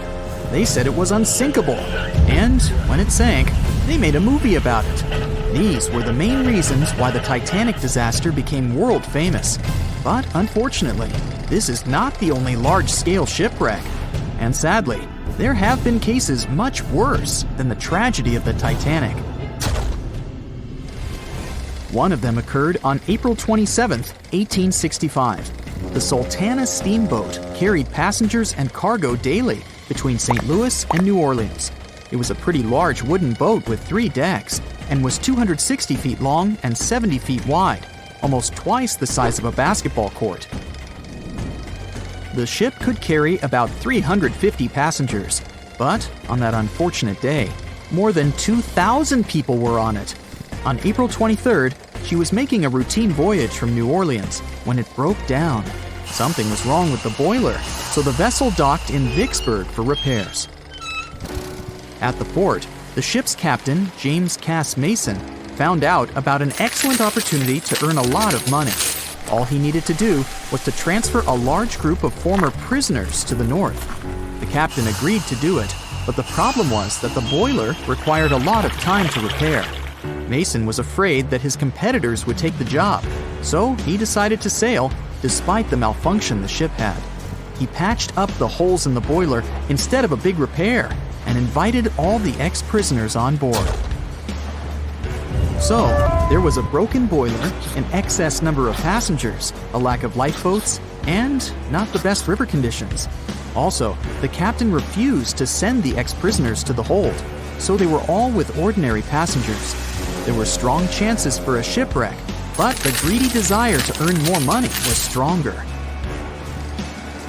They said it was unsinkable. And when it sank, they made a movie about it. These were the main reasons why the Titanic disaster became world famous. But unfortunately, this is not the only large-scale shipwreck. And sadly, there have been cases much worse than the tragedy of the Titanic. One of them occurred on April 27, 1865. The Sultana steamboat carried passengers and cargo daily between St. Louis and New Orleans. It was a pretty large wooden boat with 3 decks and was 260 feet long and 70 feet wide, almost twice the size of a basketball court. The ship could carry about 350 passengers, but on that unfortunate day, more than 2,000 people were on it. On April 23rd, she was making a routine voyage from New Orleans when it broke down. Something was wrong with the boiler, so the vessel docked in Vicksburg for repairs. At the port, the ship's captain, James Cass Mason, found out about an excellent opportunity to earn a lot of money. All he needed to do was to transfer a large group of former prisoners to the north. The captain agreed to do it, but the problem was that the boiler required a lot of time to repair. Mason was afraid that his competitors would take the job, so he decided to sail despite the malfunction the ship had. He patched up the holes in the boiler instead of a big repair and invited all the ex-prisoners on board. So, there was a broken boiler, an excess number of passengers, a lack of lifeboats, and not the best river conditions. Also, the captain refused to send the ex-prisoners to the hold, so they were all with ordinary passengers. There were strong chances for a shipwreck, but the greedy desire to earn more money was stronger.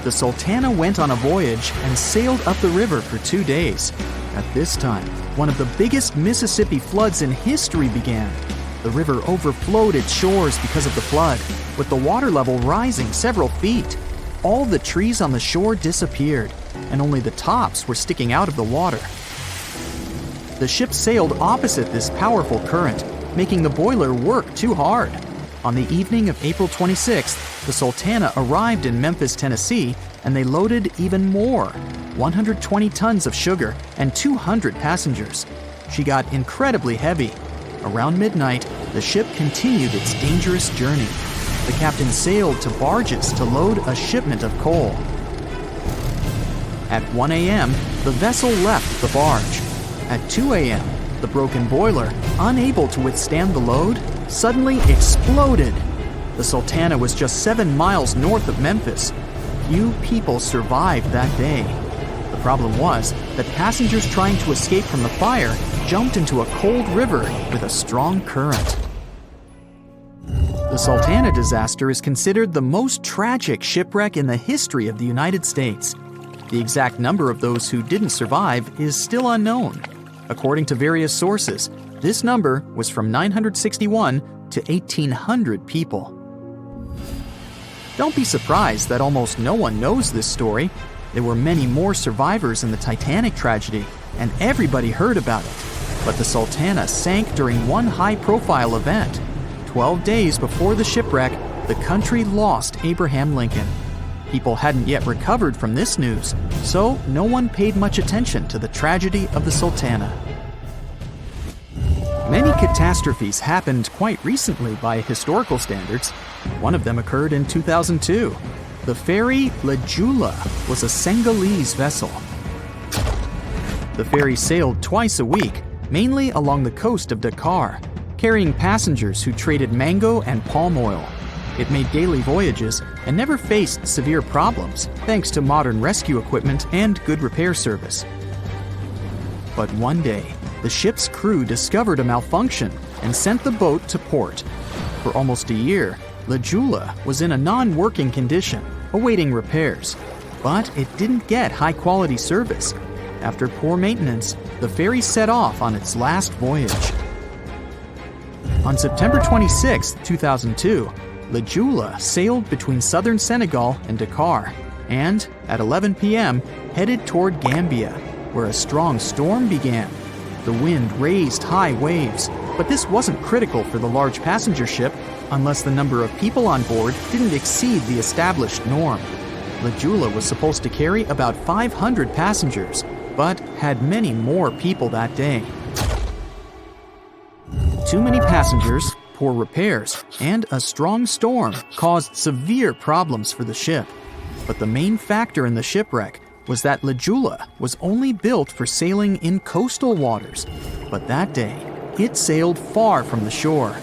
The Sultana went on a voyage and sailed up the river for 2 days. At this time, one of the biggest Mississippi floods in history began. The river overflowed its shores because of the flood, with the water level rising several feet. All the trees on the shore disappeared, and only the tops were sticking out of the water. The ship sailed opposite this powerful current, making the boiler work too hard. On the evening of April 26th, the Sultana arrived in Memphis, Tennessee, and they loaded even more, 120 tons of sugar and 200 passengers. She got incredibly heavy. Around midnight, the ship continued its dangerous journey. The captain sailed to barges to load a shipment of coal. At 1 a.m., the vessel left the barge. At 2 a.m., the broken boiler, unable to withstand the load, suddenly exploded. The Sultana was just 7 miles north of Memphis. Few people survived that day. The problem was that passengers trying to escape from the fire jumped into a cold river with a strong current. The Sultana disaster is considered the most tragic shipwreck in the history of the United States. The exact number of those who didn't survive is still unknown. According to various sources, this number was from 961 to 1,800 people. Don't be surprised that almost no one knows this story. There were many more survivors in the Titanic tragedy, and everybody heard about it. But the Sultana sank during one high-profile event. 12 days before the shipwreck, the country lost Abraham Lincoln. People hadn't yet recovered from this news, so no one paid much attention to the tragedy of the Sultana. Many catastrophes happened quite recently by historical standards. One of them occurred in 2002. The ferry La Jula was a Senegalese vessel. The ferry sailed twice a week, mainly along the coast of Dakar, carrying passengers who traded mango and palm oil. It made daily voyages and never faced severe problems thanks to modern rescue equipment and good repair service. But one day, the ship's crew discovered a malfunction and sent the boat to port. For almost a year, La Jula was in a non-working condition, awaiting repairs. But it didn't get high-quality service. After poor maintenance, the ferry set off on its last voyage. On September 26, 2002, La Jula sailed between southern Senegal and Dakar, and at 11 p.m. headed toward Gambia, where a strong storm began. The wind raised high waves, but this wasn't critical for the large passenger ship unless the number of people on board didn't exceed the established norm. La Jula was supposed to carry about 500 passengers, but had many more people that day. Too many passengers, poor repairs, and a strong storm caused severe problems for the ship. But the main factor in the shipwreck was that La Jula was only built for sailing in coastal waters, but that day, it sailed far from the shore.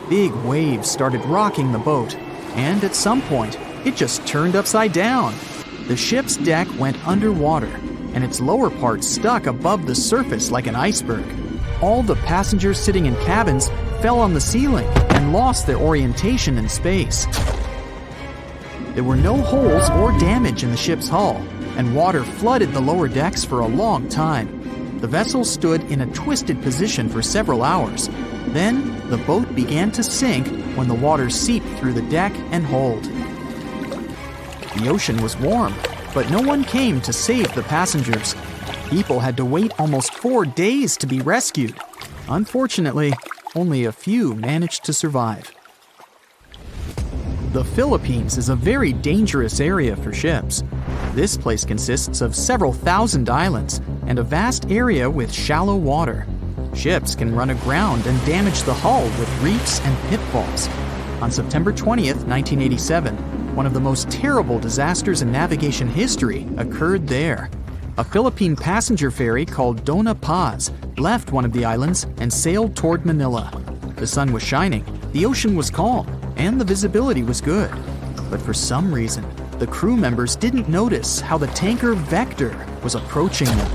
Big waves started rocking the boat, and at some point, it just turned upside down. The ship's deck went underwater, and its lower part stuck above the surface like an iceberg. All the passengers sitting in cabins fell on the ceiling and lost their orientation in space. There were no holes or damage in the ship's hull, and water flooded the lower decks for a long time. The vessel stood in a twisted position for several hours. Then, the boat began to sink when the water seeped through the deck and hold. The ocean was warm, but no one came to save the passengers. People had to wait almost 4 days to be rescued. Unfortunately, only a few managed to survive. The Philippines is a very dangerous area for ships. This place consists of several thousand islands and a vast area with shallow water. Ships can run aground and damage the hull with reefs and pitfalls. On September 20th, 1987, one of the most terrible disasters in navigation history occurred there. A Philippine passenger ferry called Dona Paz left one of the islands and sailed toward Manila. The sun was shining, the ocean was calm, and the visibility was good. But for some reason, the crew members didn't notice how the tanker Vector was approaching them.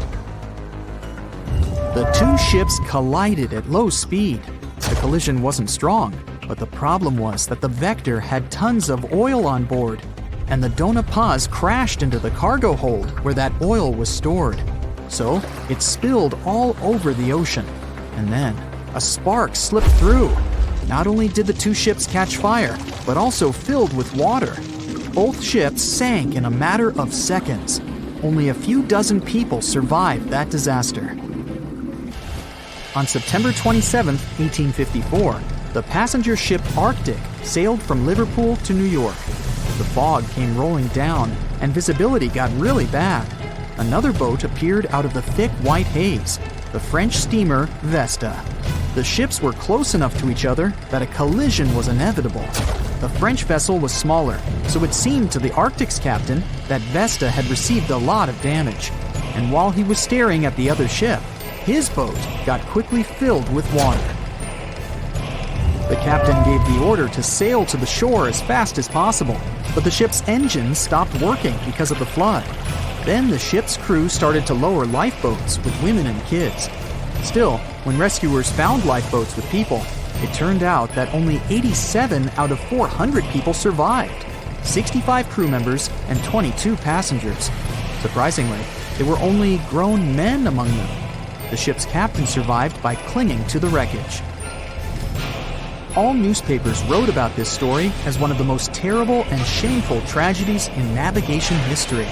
The two ships collided at low speed. The collision wasn't strong, but the problem was that the Vector had tons of oil on board, and the Dona Paz crashed into the cargo hold where that oil was stored. So it spilled all over the ocean, and then a spark slipped through. Not only did the two ships catch fire, but also filled with water. Both ships sank in a matter of seconds. Only a few dozen people survived that disaster. On September 27, 1854, the passenger ship Arctic sailed from Liverpool to New York. The fog came rolling down, and visibility got really bad. Another boat appeared out of the thick white haze, the French steamer Vesta. The ships were close enough to each other that a collision was inevitable. The French vessel was smaller, so it seemed to the Arctic's captain that Vesta had received a lot of damage. And while he was staring at the other ship, his boat got quickly filled with water. The captain gave the order to sail to the shore as fast as possible, but the ship's engines stopped working because of the flood. Then the ship's crew started to lower lifeboats with women and kids. Still, when rescuers found lifeboats with people, it turned out that only 87 out of 400 people survived, 65 crew members and 22 passengers. Surprisingly, there were only grown men among them. The ship's captain survived by clinging to the wreckage. All newspapers wrote about this story as one of the most terrible and shameful tragedies in navigation history.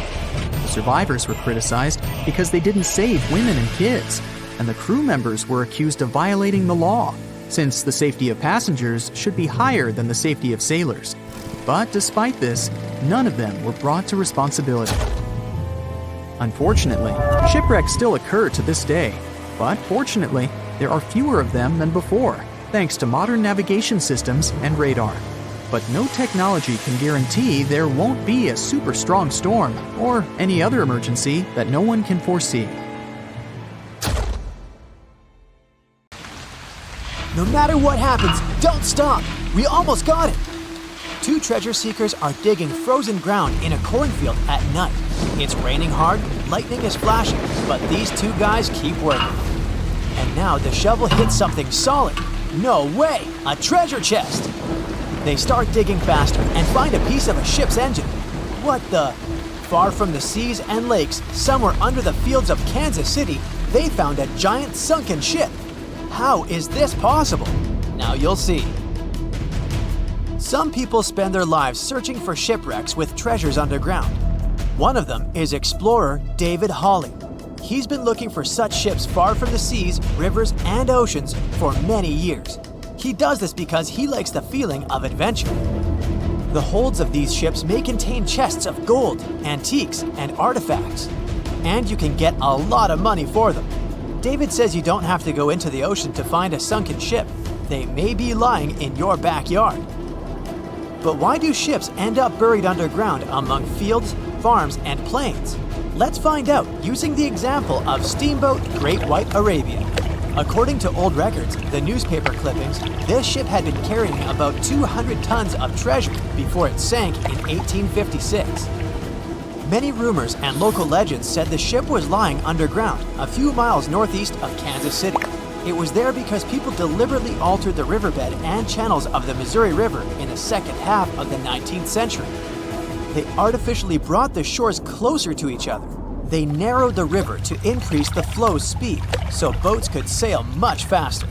The survivors were criticized because they didn't save women and kids, and the crew members were accused of violating the law, since the safety of passengers should be higher than the safety of sailors. But despite this, none of them were brought to responsibility. Unfortunately, shipwrecks still occur to this day, but fortunately, there are fewer of them than before, thanks to modern navigation systems and radar. But no technology can guarantee there won't be a super strong storm or any other emergency that no one can foresee. No matter what happens, don't stop! We almost got it! Two treasure seekers are digging frozen ground in a cornfield at night. It's raining hard, lightning is flashing, but these two guys keep working. And now the shovel hits something solid. No way! A treasure chest! They start digging faster and find a piece of a ship's engine. What the? Far from the seas and lakes, somewhere under the fields of Kansas City, they found a giant sunken ship. How is this possible? Now you'll see. Some people spend their lives searching for shipwrecks with treasures underground. One of them is explorer David Hawley. He's been looking for such ships far from the seas, rivers, and oceans for many years. He does this because he likes the feeling of adventure. The holds of these ships may contain chests of gold, antiques, and artifacts. And you can get a lot of money for them. David says you don't have to go into the ocean to find a sunken ship. They may be lying in your backyard. But why do ships end up buried underground among fields, farms, and plains? Let's find out using the example of steamboat Great White Arabia. According to old records, the newspaper clippings, this ship had been carrying about 200 tons of treasure before it sank in 1856. Many rumors and local legends said the ship was lying underground a few miles northeast of Kansas City. It was there because people deliberately altered the riverbed and channels of the Missouri River in the second half of the 19th century. They artificially brought the shores closer to each other. They narrowed the river to increase the flow's speed, so boats could sail much faster.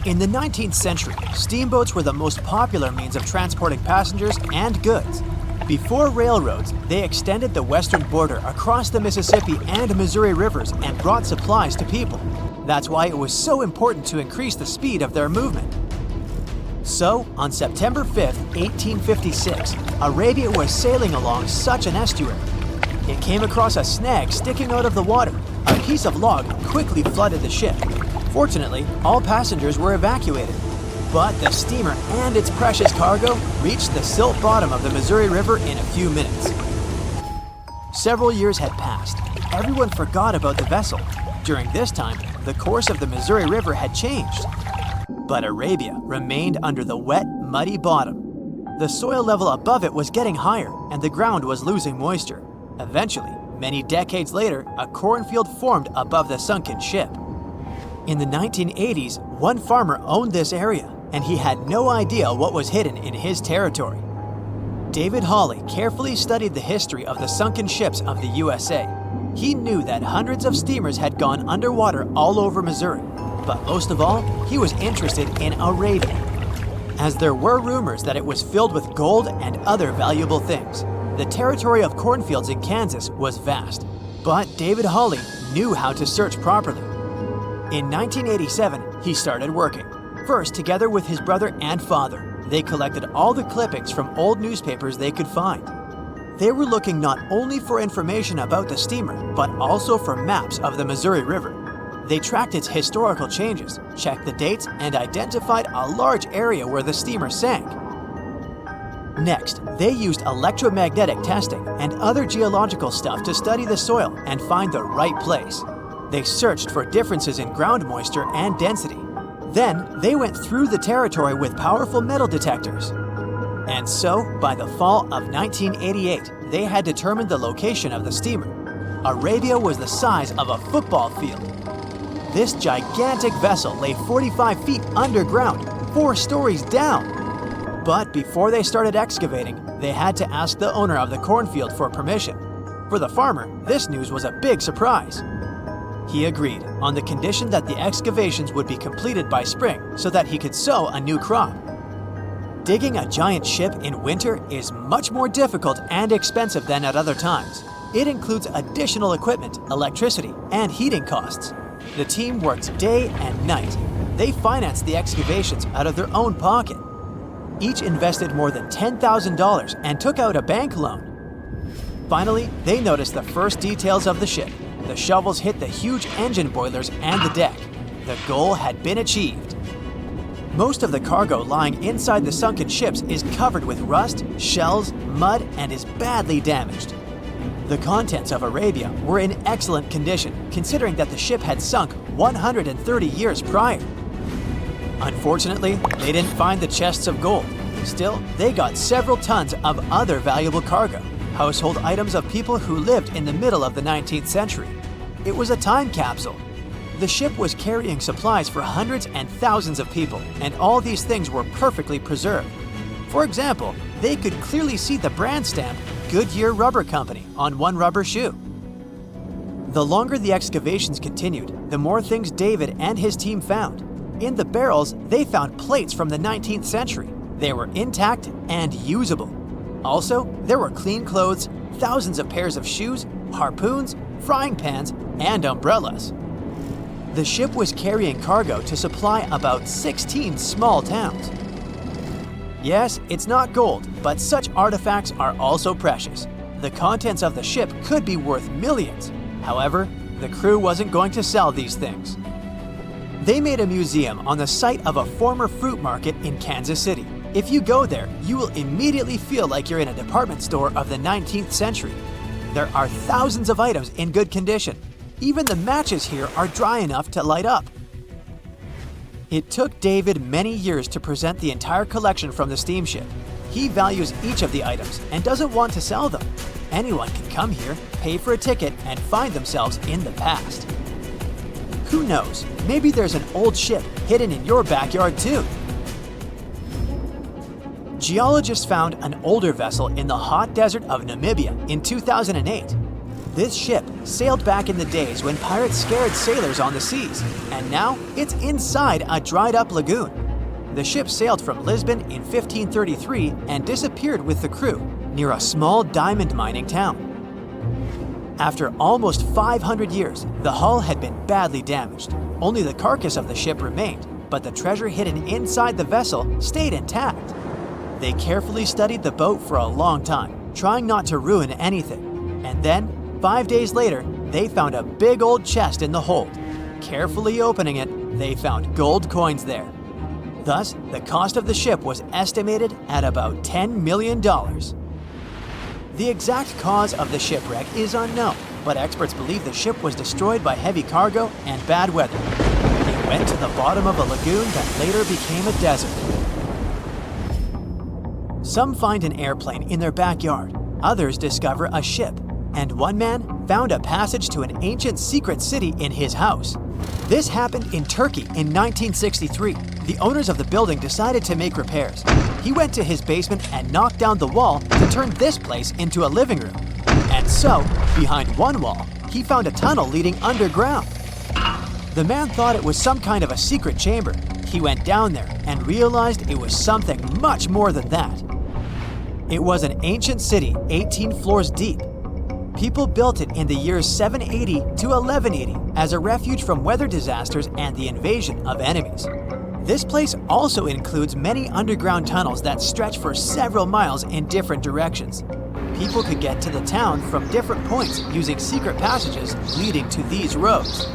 In the 19th century, steamboats were the most popular means of transporting passengers and goods. Before railroads, they extended the western border across the Mississippi and Missouri rivers and brought supplies to people. That's why it was so important to increase the speed of their movement. So, on September 5, 1856, Arabia was sailing along such an estuary. It came across a snag sticking out of the water. A piece of log quickly flooded the ship. Fortunately, all passengers were evacuated. But the steamer and its precious cargo reached the silt bottom of the Missouri River in a few minutes. Several years had passed. Everyone forgot about the vessel. During this time, the course of the Missouri River had changed. But Arabia remained under the wet, muddy bottom. The soil level above it was getting higher and the ground was losing moisture. Eventually, many decades later, a cornfield formed above the sunken ship. In the 1980s, one farmer owned this area, and he had no idea what was hidden in his territory. David Hawley carefully studied the history of the sunken ships of the USA. He knew that hundreds of steamers had gone underwater all over Missouri, but most of all, he was interested in Arabia, as there were rumors that it was filled with gold and other valuable things. The territory of cornfields in Kansas was vast, but David Hawley knew how to search properly. In 1987, he started working, first together with his brother and father. They collected all the clippings from old newspapers they could find. They were looking not only for information about the steamer, but also for maps of the Missouri River. They tracked its historical changes, checked the dates, and identified a large area where the steamer sank. Next, they used electromagnetic testing and other geological stuff to study the soil and find the right place. They searched for differences in ground moisture and density. Then, they went through the territory with powerful metal detectors. And so, by the fall of 1988, they had determined the location of the steamer. Arabia was the size of a football field. This gigantic vessel lay 45 feet underground, 4 stories down. But before they started excavating, they had to ask the owner of the cornfield for permission. For the farmer, this news was a big surprise. He agreed, on the condition that the excavations would be completed by spring so that he could sow a new crop. Digging a giant ship in winter is much more difficult and expensive than at other times. It includes additional equipment, electricity, and heating costs. The team worked day and night. They financed the excavations out of their own pocket. Each invested more than $10,000 and took out a bank loan. Finally, they noticed the first details of the ship. The shovels hit the huge engine boilers and the deck. The goal had been achieved. Most of the cargo lying inside the sunken ships is covered with rust, shells, mud, and is badly damaged. The contents of Arabia were in excellent condition, considering that the ship had sunk 130 years prior. Unfortunately, they didn't find the chests of gold. Still, they got several tons of other valuable cargo, household items of people who lived in the middle of the 19th century. It was a time capsule. The ship was carrying supplies for hundreds and thousands of people, and all these things were perfectly preserved. For example, they could clearly see the brand stamp Goodyear Rubber Company on one rubber shoe. The longer the excavations continued, the more things David and his team found. In the barrels, they found plates from the 19th century. They were intact and usable. Also, there were clean clothes, thousands of pairs of shoes, harpoons, frying pans, and umbrellas. The ship was carrying cargo to supply about 16 small towns. Yes, it's not gold, but such artifacts are also precious. The contents of the ship could be worth millions. However, the crew wasn't going to sell these things. They made a museum on the site of a former fruit market in Kansas City. If you go there, you will immediately feel like you're in a department store of the 19th century. There are thousands of items in good condition. Even the matches here are dry enough to light up. It took David many years to present the entire collection from the steamship. He values each of the items and doesn't want to sell them. Anyone can come here, pay for a ticket, and find themselves in the past. Who knows, maybe there's an old ship hidden in your backyard too. Geologists found an older vessel in the hot desert of Namibia in 2008. This ship sailed back in the days when pirates scared sailors on the seas, and now it's inside a dried-up lagoon. The ship sailed from Lisbon in 1533 and disappeared with the crew near a small diamond mining town. After almost 500 years, the hull had been badly damaged. Only the carcass of the ship remained, but the treasure hidden inside the vessel stayed intact. They carefully studied the boat for a long time, trying not to ruin anything. And then, 5 days later, they found a big old chest in the hold. Carefully opening it, they found gold coins there. Thus, the cost of the ship was estimated at about $10 million. The exact cause of the shipwreck is unknown, but experts believe the ship was destroyed by heavy cargo and bad weather. It went to the bottom of a lagoon that later became a desert. Some find an airplane in their backyard, others discover a ship, and one man found a passage to an ancient secret city in his house. This happened in Turkey in 1963. The owners of the building decided to make repairs. He went to his basement and knocked down the wall to turn this place into a living room. And so, behind one wall, he found a tunnel leading underground. The man thought it was some kind of a secret chamber. He went down there and realized it was something much more than that. It was an ancient city 18 floors deep. People built it in the years 780 to 1180 as a refuge from weather disasters and the invasion of enemies. This place also includes many underground tunnels that stretch for several miles in different directions. People could get to the town from different points using secret passages leading to these roads.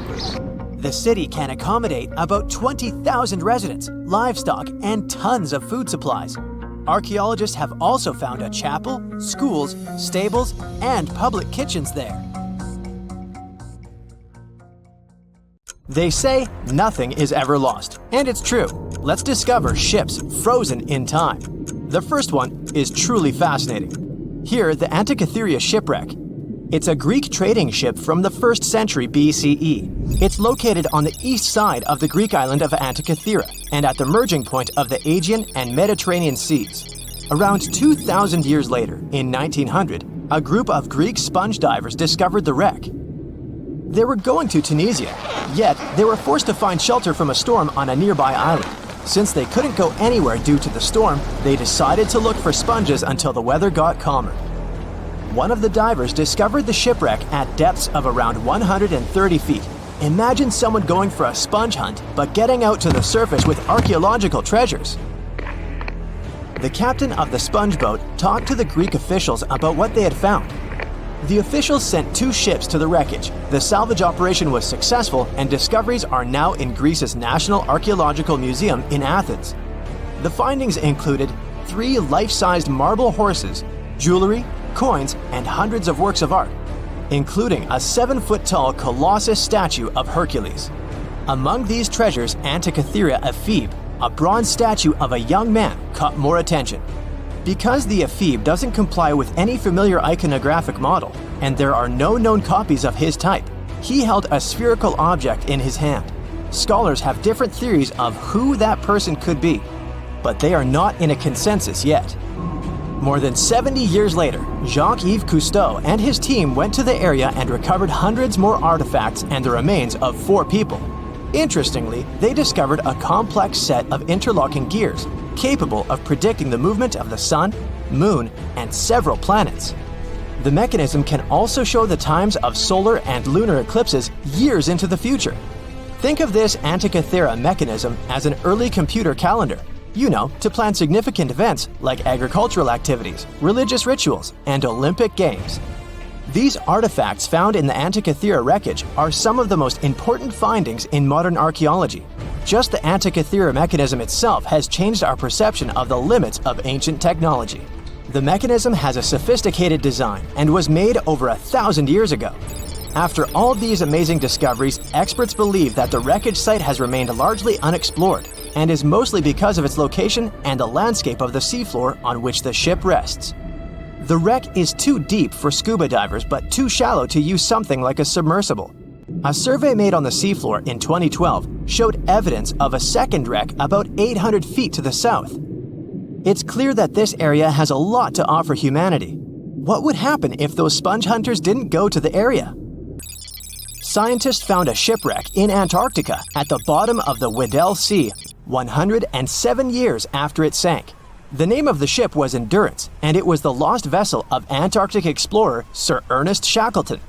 The city can accommodate about 20,000 residents, livestock, and tons of food supplies. Archaeologists have also found a chapel, schools, stables, and public kitchens there. They say nothing is ever lost, and it's true. Let's discover ships frozen in time. The first one is truly fascinating. Here, the Antikythera shipwreck. It's a Greek trading ship from the 1st century BCE. It's located on the east side of the Greek island of Antikythera and at the merging point of the Aegean and Mediterranean seas. Around 2,000 years later, in 1900, a group of Greek sponge divers discovered the wreck. They were going to Tunisia, yet they were forced to find shelter from a storm on a nearby island. Since they couldn't go anywhere due to the storm, they decided to look for sponges until the weather got calmer. One of the divers discovered the shipwreck at depths of around 130 feet. Imagine someone going for a sponge hunt, but getting out to the surface with archaeological treasures. The captain of the sponge boat talked to the Greek officials about what they had found. The officials sent 2 ships to the wreckage. The salvage operation was successful, and discoveries are now in Greece's National Archaeological Museum in Athens. The findings included 3 life-sized marble horses, jewelry, coins, and hundreds of works of art, including a 7-foot-tall colossus statue of Hercules. Among these treasures, Antikythera ephebe, a bronze statue of a young man, caught more attention. Because the ephebe doesn't comply with any familiar iconographic model, and there are no known copies of his type, he held a spherical object in his hand. Scholars have different theories of who that person could be, but they are not in a consensus yet. More than 70 years later, Jacques-Yves Cousteau and his team went to the area and recovered hundreds more artifacts and the remains of 4 people. Interestingly, they discovered a complex set of interlocking gears, capable of predicting the movement of the sun, moon, and several planets. The mechanism can also show the times of solar and lunar eclipses years into the future. Think of this Antikythera mechanism as an early computer calendar. To plan significant events like agricultural activities, religious rituals, and Olympic Games. These artifacts found in the Antikythera wreckage are some of the most important findings in modern archaeology. Just the Antikythera mechanism itself has changed our perception of the limits of ancient technology. The mechanism has a sophisticated design and was made over 1,000 years ago. After all these amazing discoveries, experts believe that the wreckage site has remained largely unexplored, and is mostly because of its location and the landscape of the seafloor on which the ship rests. The wreck is too deep for scuba divers but too shallow to use something like a submersible. A survey made on the seafloor in 2012 showed evidence of a second wreck about 800 feet to the south. It's clear that this area has a lot to offer humanity. What would happen if those sponge hunters didn't go to the area? Scientists found a shipwreck in Antarctica at the bottom of the Weddell Sea, 107 years after it sank. The name of the ship was Endurance, and it was the lost vessel of Antarctic explorer Sir Ernest Shackleton.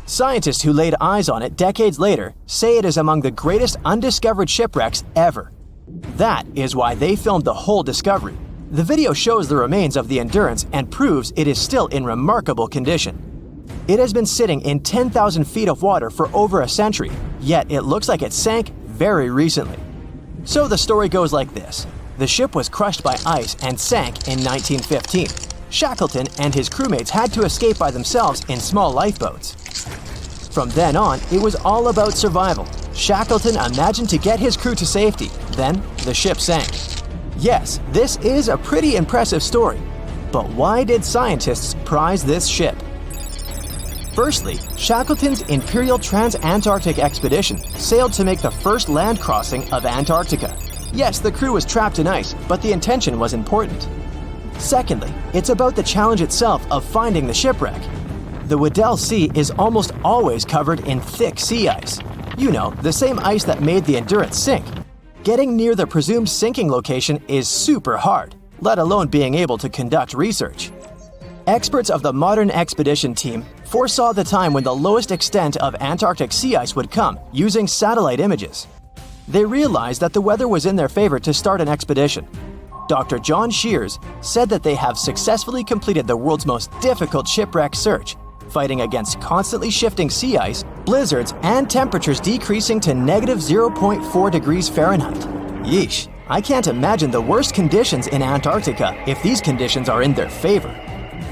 Scientists who laid eyes on it decades later say it is among the greatest undiscovered shipwrecks ever. That is why they filmed the whole discovery. The video shows the remains of the Endurance and proves it is still in remarkable condition. It has been sitting in 10,000 feet of water for over a century, yet it looks like it sank very recently. So the story goes like this. The ship was crushed by ice and sank in 1915. Shackleton and his crewmates had to escape by themselves in small lifeboats. From then on, it was all about survival. Shackleton imagined to get his crew to safety. Then, the ship sank. Yes, this is a pretty impressive story. But why did scientists prize this ship? Firstly, Shackleton's Imperial Trans-Antarctic Expedition sailed to make the first land crossing of Antarctica. Yes, the crew was trapped in ice, but the intention was important. Secondly, it's about the challenge itself of finding the shipwreck. The Weddell Sea is almost always covered in thick sea ice. You know, the same ice that made the Endurance sink. Getting near the presumed sinking location is super hard, let alone being able to conduct research. Experts of the modern expedition team foresaw the time when the lowest extent of Antarctic sea ice would come using satellite images. They realized that the weather was in their favor to start an expedition. Dr. John Shears said that they have successfully completed the world's most difficult shipwreck search, fighting against constantly shifting sea ice, blizzards, and temperatures decreasing to -0.4 degrees Fahrenheit. Yeesh, I can't imagine the worst conditions in Antarctica if these conditions are in their favor.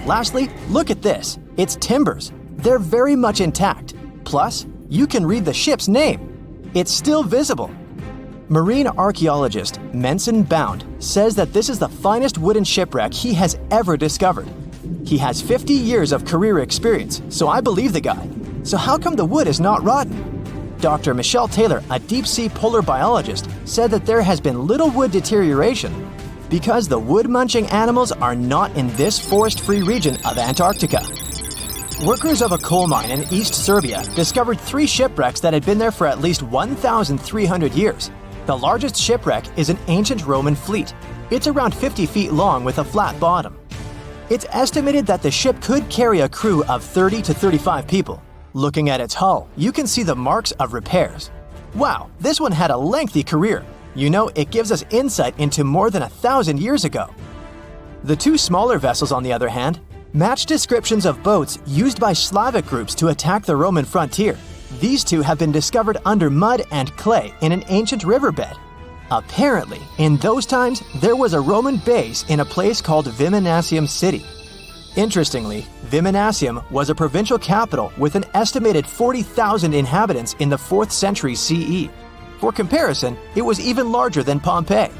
Lastly, look at this. It's timbers. They're very much intact. Plus, you can read the ship's name. It's still visible. Marine archaeologist Menson Bound says that this is the finest wooden shipwreck he has ever discovered. He has 50 years of career experience, so I believe the guy. So how come the wood is not rotten? Dr. Michelle Taylor, a deep-sea polar biologist, said that there has been little wood deterioration because the wood-munching animals are not in this forest-free region of Antarctica. Workers of a coal mine in East Serbia discovered 3 shipwrecks that had been there for at least 1,300 years. The largest shipwreck is an ancient Roman fleet. It's around 50 feet long with a flat bottom. It's estimated that the ship could carry a crew of 30 to 35 people. Looking at its hull, you can see the marks of repairs. Wow, this one had a lengthy career. You know, it gives us insight into more than 1,000 years ago. The 2 smaller vessels, on the other hand, match descriptions of boats used by Slavic groups to attack the Roman frontier. These 2 have been discovered under mud and clay in an ancient riverbed. Apparently, in those times, there was a Roman base in a place called Viminacium City. Interestingly, Viminacium was a provincial capital with an estimated 40,000 inhabitants in the 4th century CE. For comparison, it was even larger than Pompeii.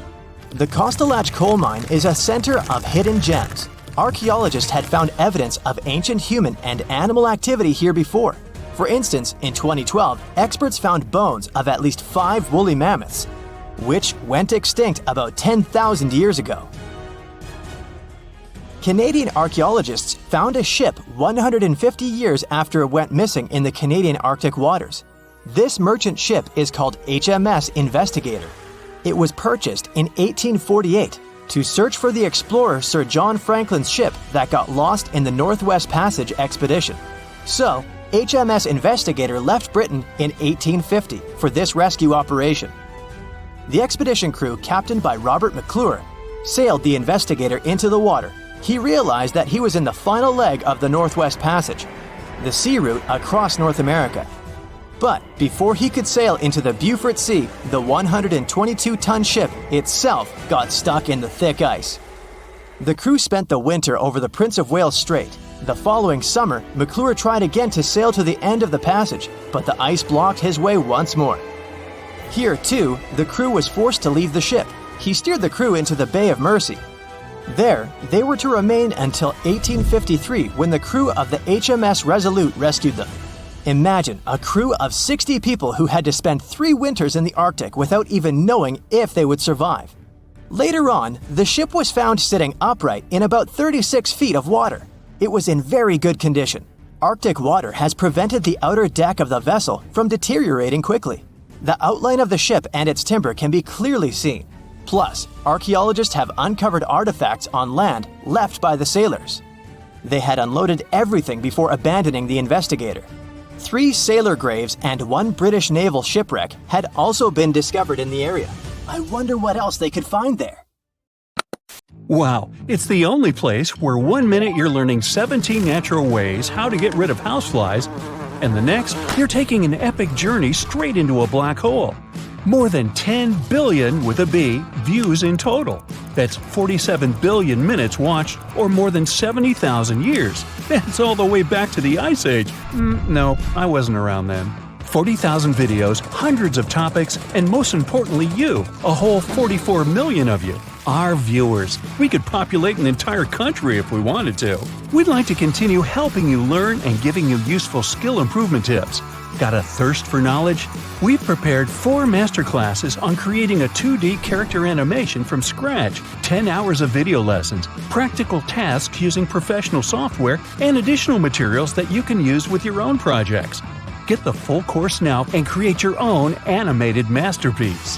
The Kostelach coal mine is a center of hidden gems. Archaeologists had found evidence of ancient human and animal activity here before. For instance, in 2012, experts found bones of at least 5 woolly mammoths, which went extinct about 10,000 years ago. Canadian archaeologists found a ship 150 years after it went missing in the Canadian Arctic waters. This merchant ship is called HMS Investigator. It was purchased in 1848 to search for the explorer Sir John Franklin's ship that got lost in the Northwest Passage expedition. So, HMS Investigator left Britain in 1850 for this rescue operation. The expedition crew, captained by Robert McClure, sailed the Investigator into the water. He realized that he was in the final leg of the Northwest Passage, the sea route across North America. But before he could sail into the Beaufort Sea, the 122-ton ship itself got stuck in the thick ice. The crew spent the winter over the Prince of Wales Strait. The following summer, McClure tried again to sail to the end of the passage, but the ice blocked his way once more. Here, too, the crew was forced to leave the ship. He steered the crew into the Bay of Mercy. There, they were to remain until 1853 when the crew of the HMS Resolute rescued them. Imagine a crew of 60 people who had to spend 3 winters in the Arctic without even knowing if they would survive. Later on, the ship was found sitting upright in about 36 feet of water. It was in very good condition. Arctic water has prevented the outer deck of the vessel from deteriorating quickly. The outline of the ship and its timber can be clearly seen. Plus, archaeologists have uncovered artifacts on land left by the sailors. They had unloaded everything before abandoning the Investigator. 3 sailor graves and 1 British naval shipwreck had also been discovered in the area. I wonder what else they could find there. Wow, it's the only place where 1 minute you're learning 17 natural ways how to get rid of houseflies, and the next, you're taking an epic journey straight into a black hole. More than 10 billion, with a B, views in total. That's 47 billion minutes watched, or more than 70,000 years. That's all the way back to the Ice Age. No, I wasn't around then. 40,000 videos, hundreds of topics, and most importantly you, a whole 44 million of you. Our viewers. We could populate an entire country if we wanted to. We'd like to continue helping you learn and giving you useful skill improvement tips. Got a thirst for knowledge? We've prepared 4 masterclasses on creating a 2D character animation from scratch, 10 hours of video lessons, practical tasks using professional software, and additional materials that you can use with your own projects. Get the full course now and create your own animated masterpiece.